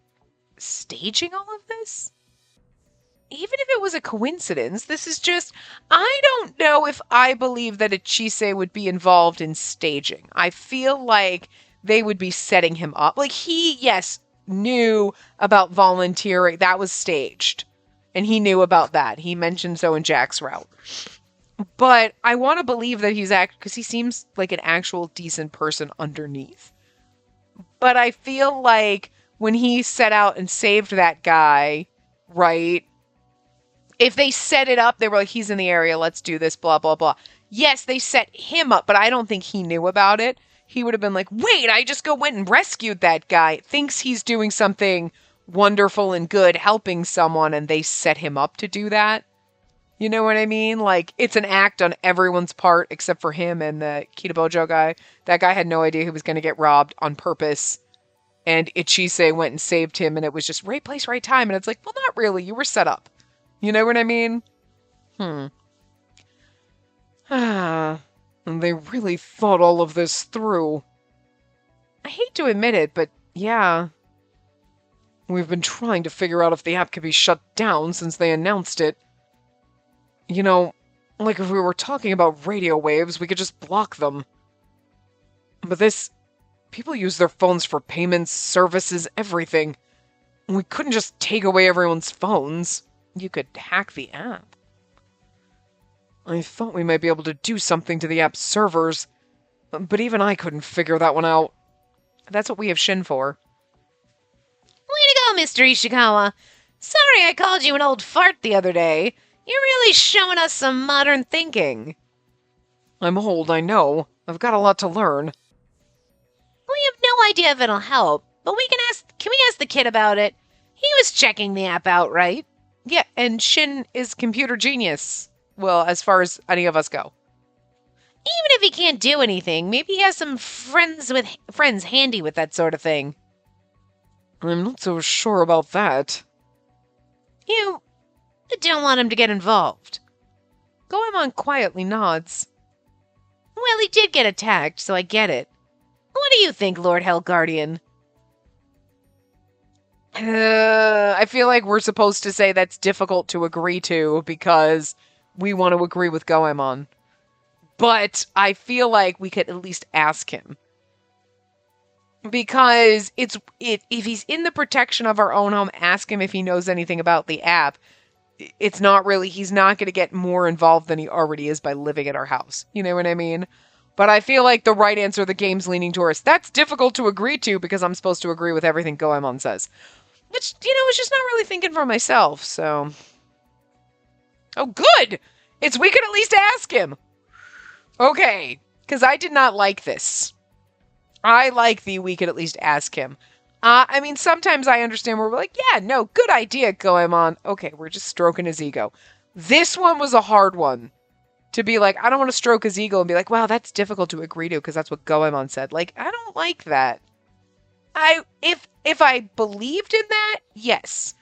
staging all of this? Even if it was a coincidence, this is just... I don't know if I believe that Ichise would be involved in staging. I feel like they would be setting him up. Like, he, yes, knew about volunteering. That was staged. And he knew about that. He mentioned so in Jack's route. But I want to believe that he's because he seems like an actual decent person underneath. But I feel like when he set out and saved that guy, right... If they set it up, they were like, he's in the area, let's do this, blah, blah, blah. Yes, they set him up, but I don't think he knew about it. He would have been like, wait, I just went and rescued that guy. Thinks he's doing something wonderful and good, helping someone, and they set him up to do that. You know what I mean? Like, it's an act on everyone's part except for him and the Kitabojo guy. That guy had no idea he was going to get robbed on purpose. And Ichise went and saved him, and it was just right place, right time. And it's like, well, not really. You were set up. You know what I mean? And they really thought all of this through. I hate to admit it, but yeah. We've been trying to figure out if the app could be shut down since they announced it. Like if we were talking about radio waves, we could just block them. But people use their phones for payments, services, everything. We couldn't just take away everyone's phones. You could hack the app. I thought we might be able to do something to the app's servers, but even I couldn't figure that one out. That's what we have Shin for. Way to go, Mr. Ishikawa. Sorry I called you an old fart the other day. You're really showing us some modern thinking. I'm old, I know. I've got a lot to learn. We have no idea if it'll help, but can we ask the kid about it? He was checking the app out, right? Yeah, and Shin is computer genius. Well, as far as any of us go. Even if he can't do anything, maybe he has some friends handy with that sort of thing. I'm not so sure about that. You don't want him to get involved. Goemon quietly nods. Well, he did get attacked, so I get it. What do you think, Lord Hellguardian? I feel like we're supposed to say that's difficult to agree to because we want to agree with Goemon. But I feel like we could at least ask him. Because if he's in the protection of our own home, ask him if he knows anything about the app. He's not going to get more involved than he already is by living at our house. You know what I mean? But I feel like the right answer the game's leaning towards, that's difficult to agree to because I'm supposed to agree with everything Goemon says. Which, is just not really thinking for myself, so. Oh, good! We could at least ask him! Okay, because I did not like this. I like we could at least ask him. Sometimes I understand where we're like, yeah, no, good idea, Goemon. Okay, we're just stroking his ego. This one was a hard one. To be like, I don't want to stroke his ego and be like, wow, that's difficult to agree to because that's what Goemon said. Like, I don't like that. If I believed in that, yes.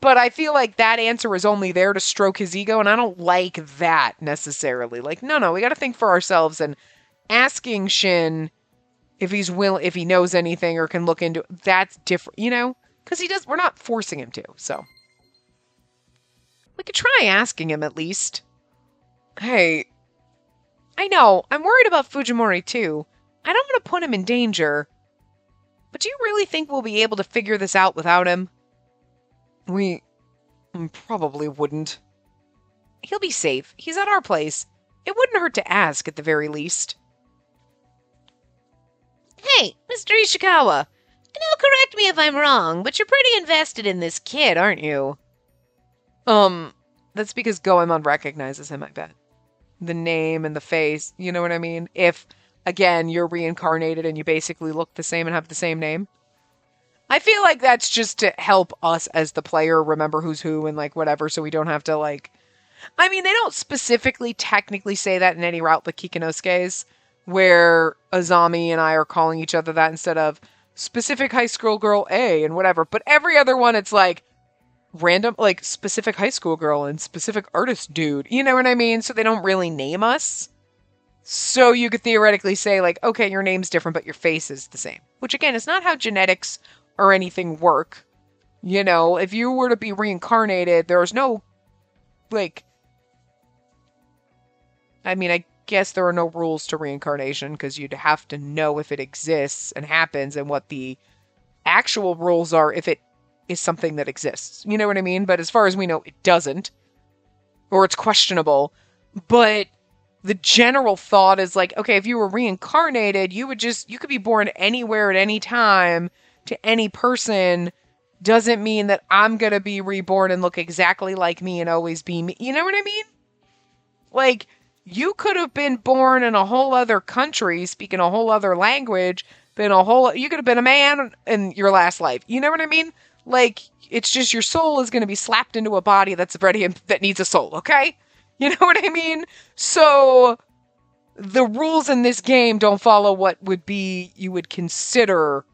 But I feel like that answer is only there to stroke his ego, and I don't like that necessarily. Like, no, we got to think for ourselves, and asking Shin if he knows anything or can look into that's different, because we're not forcing him to, so. We could try asking him at least. Hey, I know, I'm worried about Fujimori too. I don't want to put him in danger. But do you really think we'll be able to figure this out without him? We probably wouldn't. He'll be safe. He's at our place. It wouldn't hurt to ask at the very least. Hey, Mr. Ishikawa. Now correct me if I'm wrong, but you're pretty invested in this kid, aren't you? That's because Goemon recognizes him, I bet. The name and the face, you know what I mean? If, again, you're reincarnated and you basically look the same and have the same name. I feel like that's just to help us as the player remember who's who and, like, whatever, so we don't have to, like... they don't specifically technically say that in any route but Kikinosuke's, where Azami and I are calling each other that instead of specific high school girl A and whatever. But every other one, it's like random, like specific high school girl and specific artist dude. You know what I mean? So they don't really name us. So you could theoretically say, like, okay, your name's different, but your face is the same. Which, again, is not how genetics or anything work. If you were to be reincarnated, there's no, like... I guess there are no rules to reincarnation, because you'd have to know if it exists and happens and what the actual rules are if it is something that exists. You know what I mean? But as far as we know, it doesn't. Or it's questionable. But... the general thought is like, okay, if you were reincarnated, you could be born anywhere at any time to any person. Doesn't mean that I'm going to be reborn and look exactly like me and always be me. You know what I mean? Like, you could have been born in a whole other country, speaking a whole other language, you could have been a man in your last life. You know what I mean? Like, it's just your soul is going to be slapped into a body that's ready and that needs a soul, okay? You know what I mean? So, the rules in this game don't follow what you would consider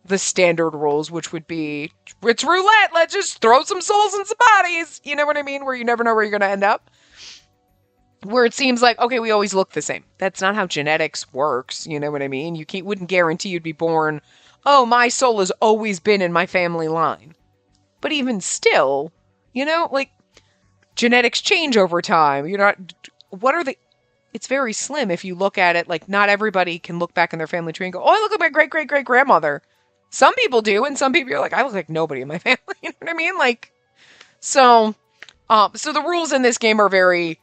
the standard rules, which would be, it's roulette, let's just throw some souls in some bodies. You know what I mean? Where you never know where you're going to end up. Where it seems like, okay, we always look the same. That's not how genetics works, you know what I mean? You wouldn't guarantee you'd be born, oh, my soul has always been in my family line. But even still, like, genetics change over time. It's very slim if you look at it. Like, not everybody can look back in their family tree and go, oh, I look like my great-great-great-grandmother. Some people do, and some people are like, I look like nobody in my family. You know what I mean? Like, so the rules in this game are very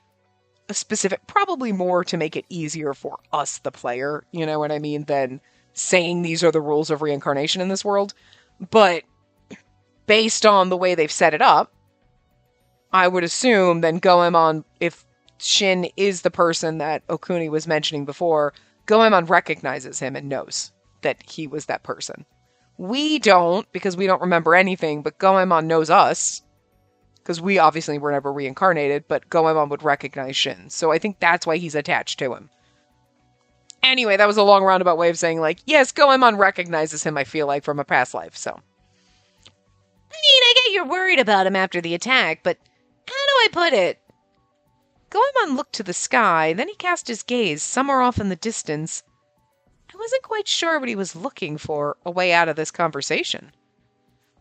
specific, probably more to make it easier for us, the player, you know what I mean, than saying these are the rules of reincarnation in this world. But based on the way they've set it up, I would assume then Goemon, if Shin is the person that Okuni was mentioning before, Goemon recognizes him and knows. that he was that person. We don't, because we don't remember anything, but Goemon knows us. Because we obviously were never reincarnated, but Goemon would recognize Shin. So I think that's why he's attached to him. Anyway, that was a long roundabout way of saying, like, yes, Goemon recognizes him, I feel like, from a past life, so. I mean, I get you're worried about him after the attack, but how do I put it? Goemon looked to the sky, then he cast his gaze somewhere off in the distance. I wasn't quite sure what he was looking for a way out of this conversation.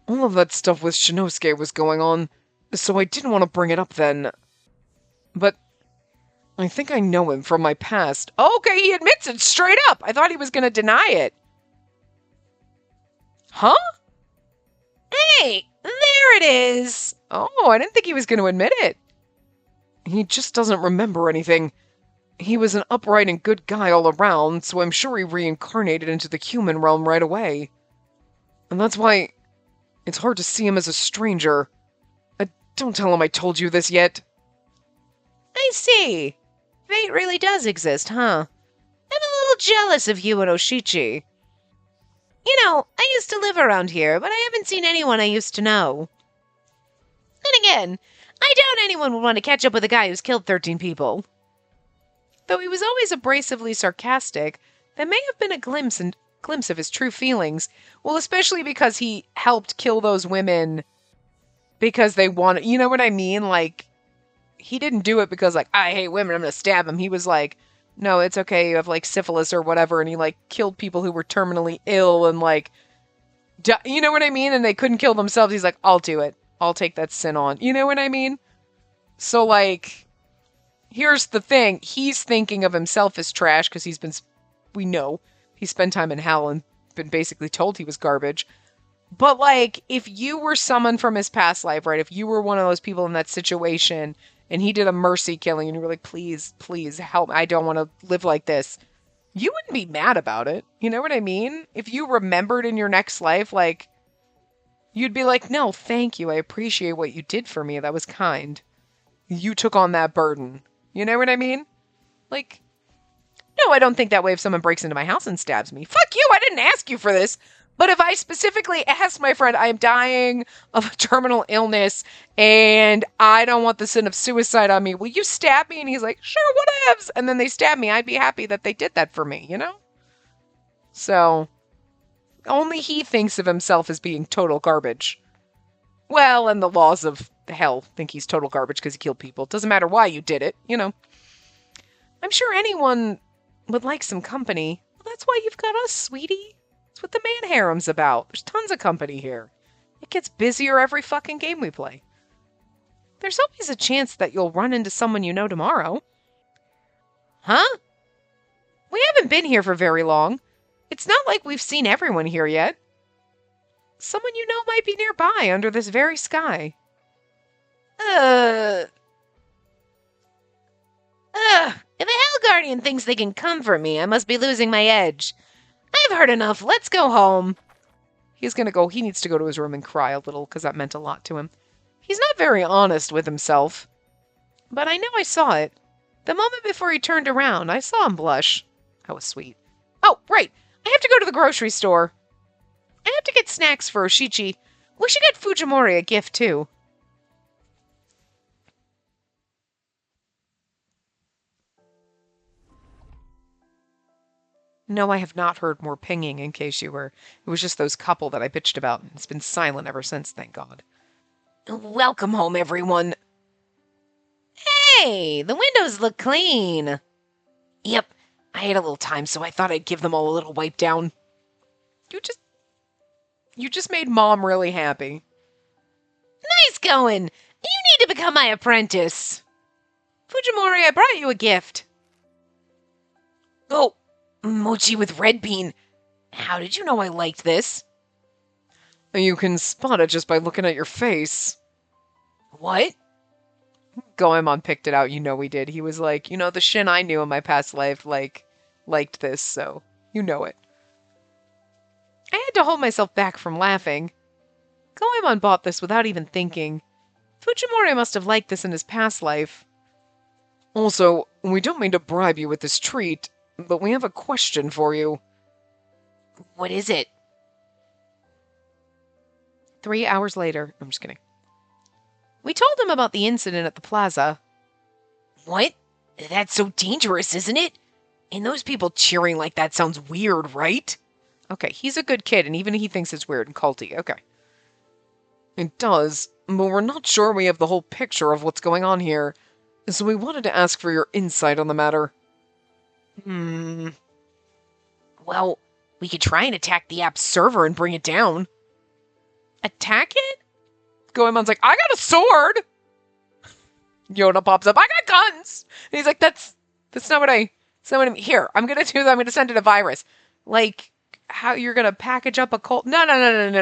All of that stuff with Shinosuke was going on, so I didn't want to bring it up then. But I think I know him from my past. Okay, he admits it straight up. I thought he was going to deny it. Huh? Hey, there it is. Oh, I didn't think he was going to admit it. He just doesn't remember anything. He was an upright and good guy all around, so I'm sure he reincarnated into the human realm right away. And that's why it's hard to see him as a stranger. Don't tell him I told you this yet. I see. Fate really does exist, huh? I'm a little jealous of you and Oshichi. You know, I used to live around here, but I haven't seen anyone I used to know. And again, I doubt anyone would want to catch up with a guy who's killed 13 people. Though he was always abrasively sarcastic, that may have been a glimpse of his true feelings. Well, especially because he helped kill those women because they wanted, you know what I mean? Like, he didn't do it because, like, I hate women, I'm gonna stab him. He was like, no, it's okay, you have, like, syphilis or whatever, and he, like, killed people who were terminally ill and, like, you know what I mean? And they couldn't kill themselves. He's like, I'll do it. I'll take that sin on. You know what I mean? So, like, here's the thing. He's thinking of himself as trash because we know, he spent time in hell and been basically told he was garbage. But, like, if you were someone from his past life, right? If you were one of those people in that situation and he did a mercy killing and you were like, please, please help. I don't want to live like this. You wouldn't be mad about it. You know what I mean? If you remembered in your next life, like, you'd be like, no, thank you. I appreciate what you did for me. That was kind. You took on that burden. You know what I mean? Like, no, I don't think that way if someone breaks into my house and stabs me. Fuck you, I didn't ask you for this. But if I specifically asked my friend, I am dying of a terminal illness and I don't want the sin of suicide on me, will you stab me? And he's like, sure, whatevs. And then they stab me. I'd be happy that they did that for me, you know? So, only he thinks of himself as being total garbage. Well, and the laws of hell think he's total garbage because he killed people. Doesn't matter why you did it, you know? I'm sure anyone would like some company. Well, that's why you've got us, sweetie. That's what the man harem's about. There's tons of company here. It gets busier every fucking game we play. There's always a chance that you'll run into someone you know tomorrow. Huh? We haven't been here for very long. It's not like we've seen everyone here yet. Someone you know might be nearby under this very sky. If a Hell Guardian thinks they can comfort me, I must be losing my edge. I've heard enough. Let's go home. He's gonna go. He needs to go to his room and cry a little because that meant a lot to him. He's not very honest with himself. But I know I saw it. The moment before he turned around, I saw him blush. That was sweet. Oh, right. I have to go to the grocery store. I have to get snacks for Oshichi. We should get Fujimori a gift, too. No, I have not heard more pinging, in case you were. It was just those couple that I bitched about. It's been silent ever since, thank God. Welcome home, everyone. Hey, the windows look clean. Yep, I had a little time, so I thought I'd give them all a little wipe down. You just made Mom really happy. Nice going. You need to become my apprentice. Fujimori, I brought you a gift. Oh, mochi with red bean. How did you know I liked this? You can spot it just by looking at your face. What? Goemon picked it out, you know he did. He was like, you know, the Shin I knew in my past life, like, liked this, so you know it. I had to hold myself back from laughing. Goemon bought this without even thinking. Fujimori must have liked this in his past life. Also, we don't mean to bribe you with this treat, but we have a question for you. What is it? 3 hours later. I'm just kidding. We told him about the incident at the plaza. What? That's so dangerous, isn't it? And those people cheering like that sounds weird, right? Okay, he's a good kid, and even he thinks it's weird and culty. Okay. It does, but we're not sure we have the whole picture of what's going on here, so we wanted to ask for your insight on the matter. Well, we could try and attack the app's server and bring it down. Attack it? Goemon's like, I got a sword! Yoda pops up, I got guns! And he's like, that's not what I... Here, I'm gonna do that, I'm gonna send it a virus. Like, how you're gonna package up a cult? No,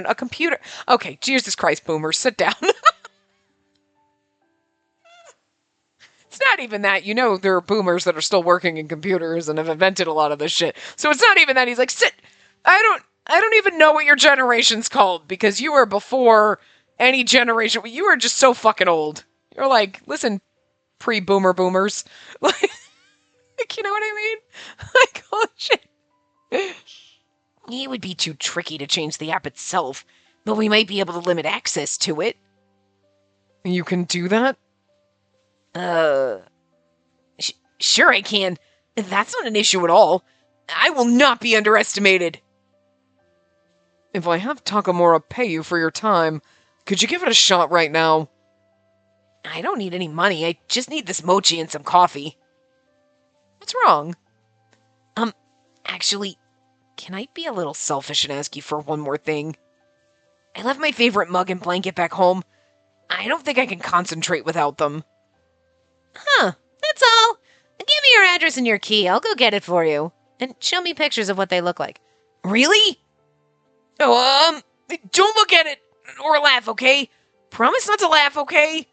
a computer. Okay, Jesus Christ, boomers, sit down. It's not even that. You know there are boomers that are still working in computers and have invented a lot of this shit. So it's not even that. He's like, sit. I don't even know what your generation's called because you were before any generation. You were just so fucking old. You're like, listen, pre-boomer boomers. Like, you know what I mean? Like, oh shit. It would be too tricky to change the app itself, but we might be able to limit access to it. You can do that? Sure I can. That's not an issue at all. I will not be underestimated. If I have Takamura pay you for your time, could you give it a shot right now? I don't need any money. I just need this mochi and some coffee. What's wrong? Actually, can I be a little selfish and ask you for one more thing? I left my favorite mug and blanket back home. I don't think I can concentrate without them. Huh, that's all. Give me your address and your key. I'll go get it for you. And show me pictures of what they look like. Really? Oh, don't look at it or laugh, okay? Promise not to laugh, okay?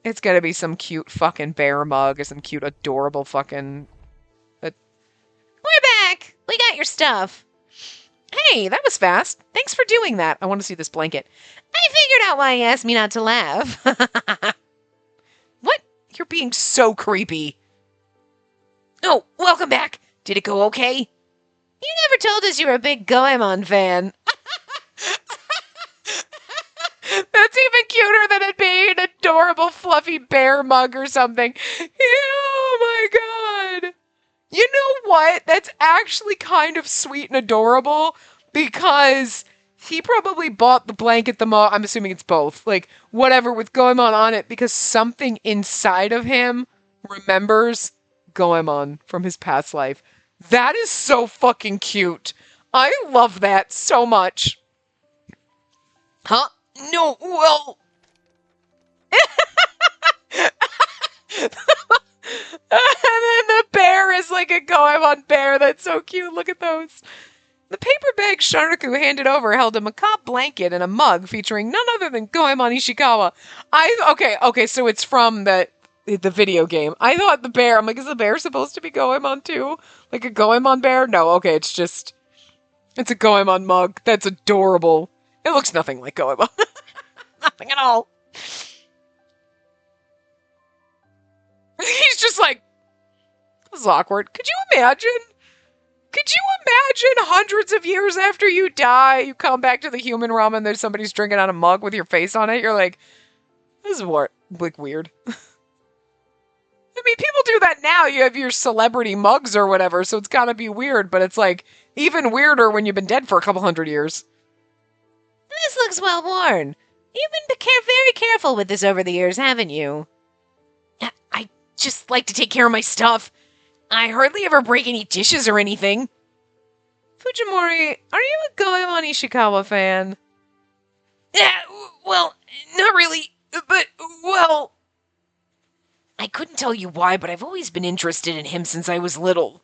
It's gotta be some cute fucking bear mug or some cute adorable fucking... We're back! We got your stuff. Hey, that was fast. Thanks for doing that. I want to see this blanket. I figured out why you asked me not to laugh. What? You're being so creepy. Oh, welcome back. Did it go okay? You never told us you were a big Goemon fan. That's even cuter than it being an adorable fluffy bear mug or something. Oh my god. You know what? That's actually kind of sweet and adorable because he probably bought the blanket, the mug. I'm assuming it's both. Like, whatever with Goemon on it because something inside of him remembers Goemon from his past life. That is so fucking cute. I love that so much. Huh? No, well... And then the bear is like a Goemon bear. That's so cute. Look at those. The paper bag Shanaku handed over held a macabre blanket and a mug featuring none other than Goemon Ishikawa. Okay, so it's from the video game. I thought the bear, I'm like, is the bear supposed to be Goemon too? Like a Goemon bear? No, okay, it's a Goemon mug. That's adorable. It looks nothing like Goemon. Nothing at all. He's just like, this is awkward. Could you imagine? Could you imagine hundreds of years after you die, you come back to the human realm and there's somebody's drinking out a mug with your face on it? You're like, this is what, like, weird. I mean, people do that now. You have your celebrity mugs or whatever, so it's gotta be weird, but it's like, even weirder when you've been dead for a couple hundred years. This looks well worn. You've been very careful with this over the years, haven't you? I just like to take care of my stuff. I hardly ever break any dishes or anything. Fujimori, are you a Goemon Ishikawa fan? Yeah, well, not really, but, well... I couldn't tell you why, but I've always been interested in him since I was little.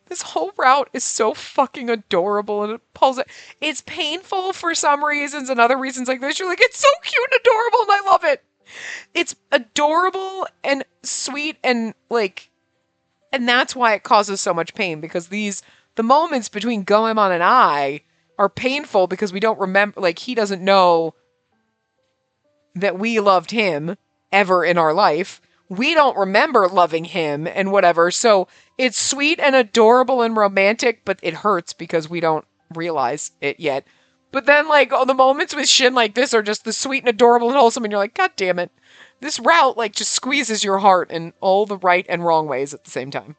This whole route is so fucking adorable and it pulls it. It's painful for some reasons and other reasons like this. You're like, it's so cute and adorable and I love it. It's adorable and sweet and like, and that's why it causes so much pain because the moments between Goemon and I are painful because we don't remember, like he doesn't know that we loved him ever in our life. we don't remember loving him and whatever. So it's sweet and adorable and romantic, but it hurts because we don't realize it yet. But then, like, all the moments with Shin like this are just the sweet and adorable and wholesome, and you're like, God damn it. This route, like, just squeezes your heart in all the right and wrong ways at the same time.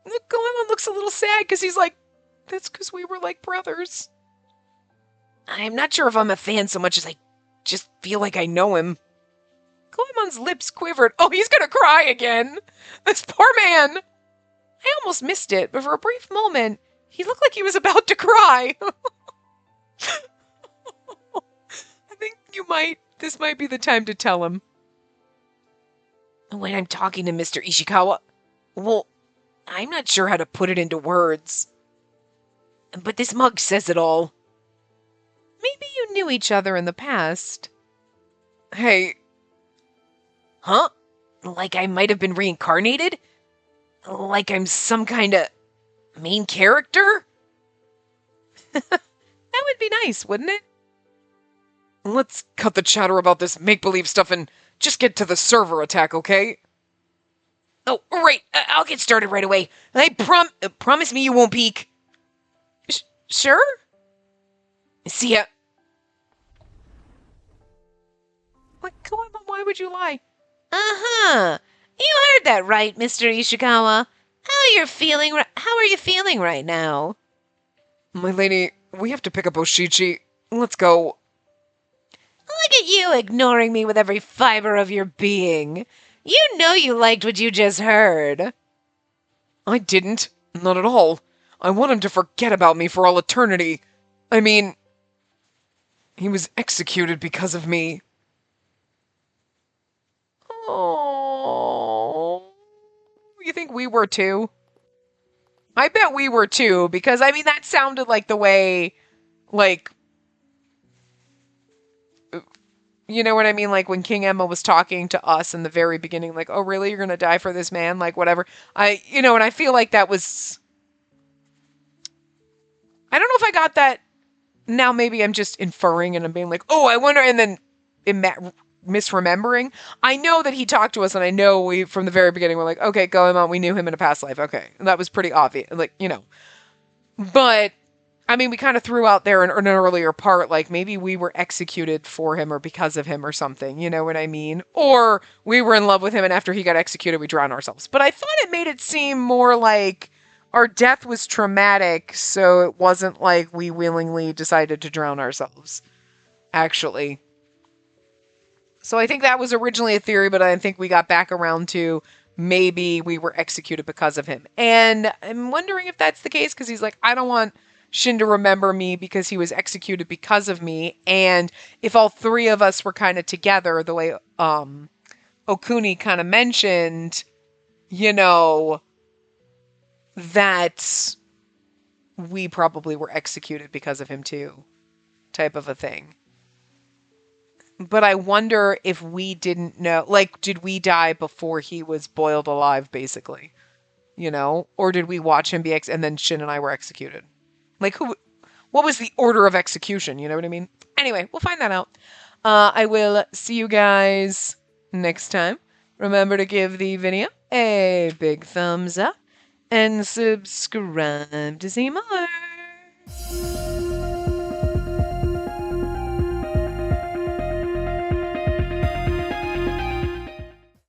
Look, Goemon looks a little sad because he's like, that's because we were like brothers. I'm not sure if I'm a fan so much as I just feel like I know him. Goemon's lips quivered. Oh, he's gonna cry again. This poor man. I almost missed it, but for a brief moment, he looked like he was about to cry. I think this might be the time to tell him. When I'm talking to Mr. Ishikawa, well, I'm not sure how to put it into words. But this mug says it all. Maybe you knew each other in the past. Hey. Huh? Like I might have been reincarnated? Like I'm some kind of main character? That would be nice, wouldn't it? Let's cut the chatter about this make-believe stuff and just get to the server attack, okay? Oh, right. I'll get started right away. I promise me you won't peek. Sure? See ya. What? Why would you lie? Uh-huh. You heard that right, Mr. Ishikawa. How are you feeling right now? My lady, we have to pick up Oshichi. Let's go. Look at you ignoring me with every fiber of your being. You know you liked what you just heard. I didn't. Not at all. I want him to forget about me for all eternity. I mean, he was executed because of me. Oh. You think we were too? I bet we were too, because, I mean, that sounded like the way, like, you know what I mean? Like, when King Emma was talking to us in the very beginning, like, oh, really? You're gonna die for this man? Like, whatever. And I feel like that was... I don't know if I got that. Now maybe I'm just inferring and I'm being like, oh, I wonder, and then misremembering. I know that he talked to us, and I know we, from the very beginning, we're like, okay, going on, we knew him in a past life. Okay. And that was pretty obvious. Like, But, I mean, we kind of threw out there in an earlier part, like, maybe we were executed for him or because of him or something, you know what I mean? Or we were in love with him, and after he got executed, we drowned ourselves. But I thought it made it seem more like our death was traumatic, so it wasn't like we willingly decided to drown ourselves, actually. So I think that was originally a theory, but I think we got back around to maybe we were executed because of him. And I'm wondering if that's the case, because he's like, I don't want Shin to remember me because he was executed because of me. And if all three of us were kind of together, the way Okuni kind of mentioned, that we probably were executed because of him too, type of a thing. But I wonder if we didn't know, like, did we die before he was boiled alive, basically? Or did we watch him be and then Shin and I were executed? Like, what was the order of execution? You know what I mean? Anyway, we'll find that out. I will see you guys next time. Remember to give the video a big thumbs up and subscribe to see more.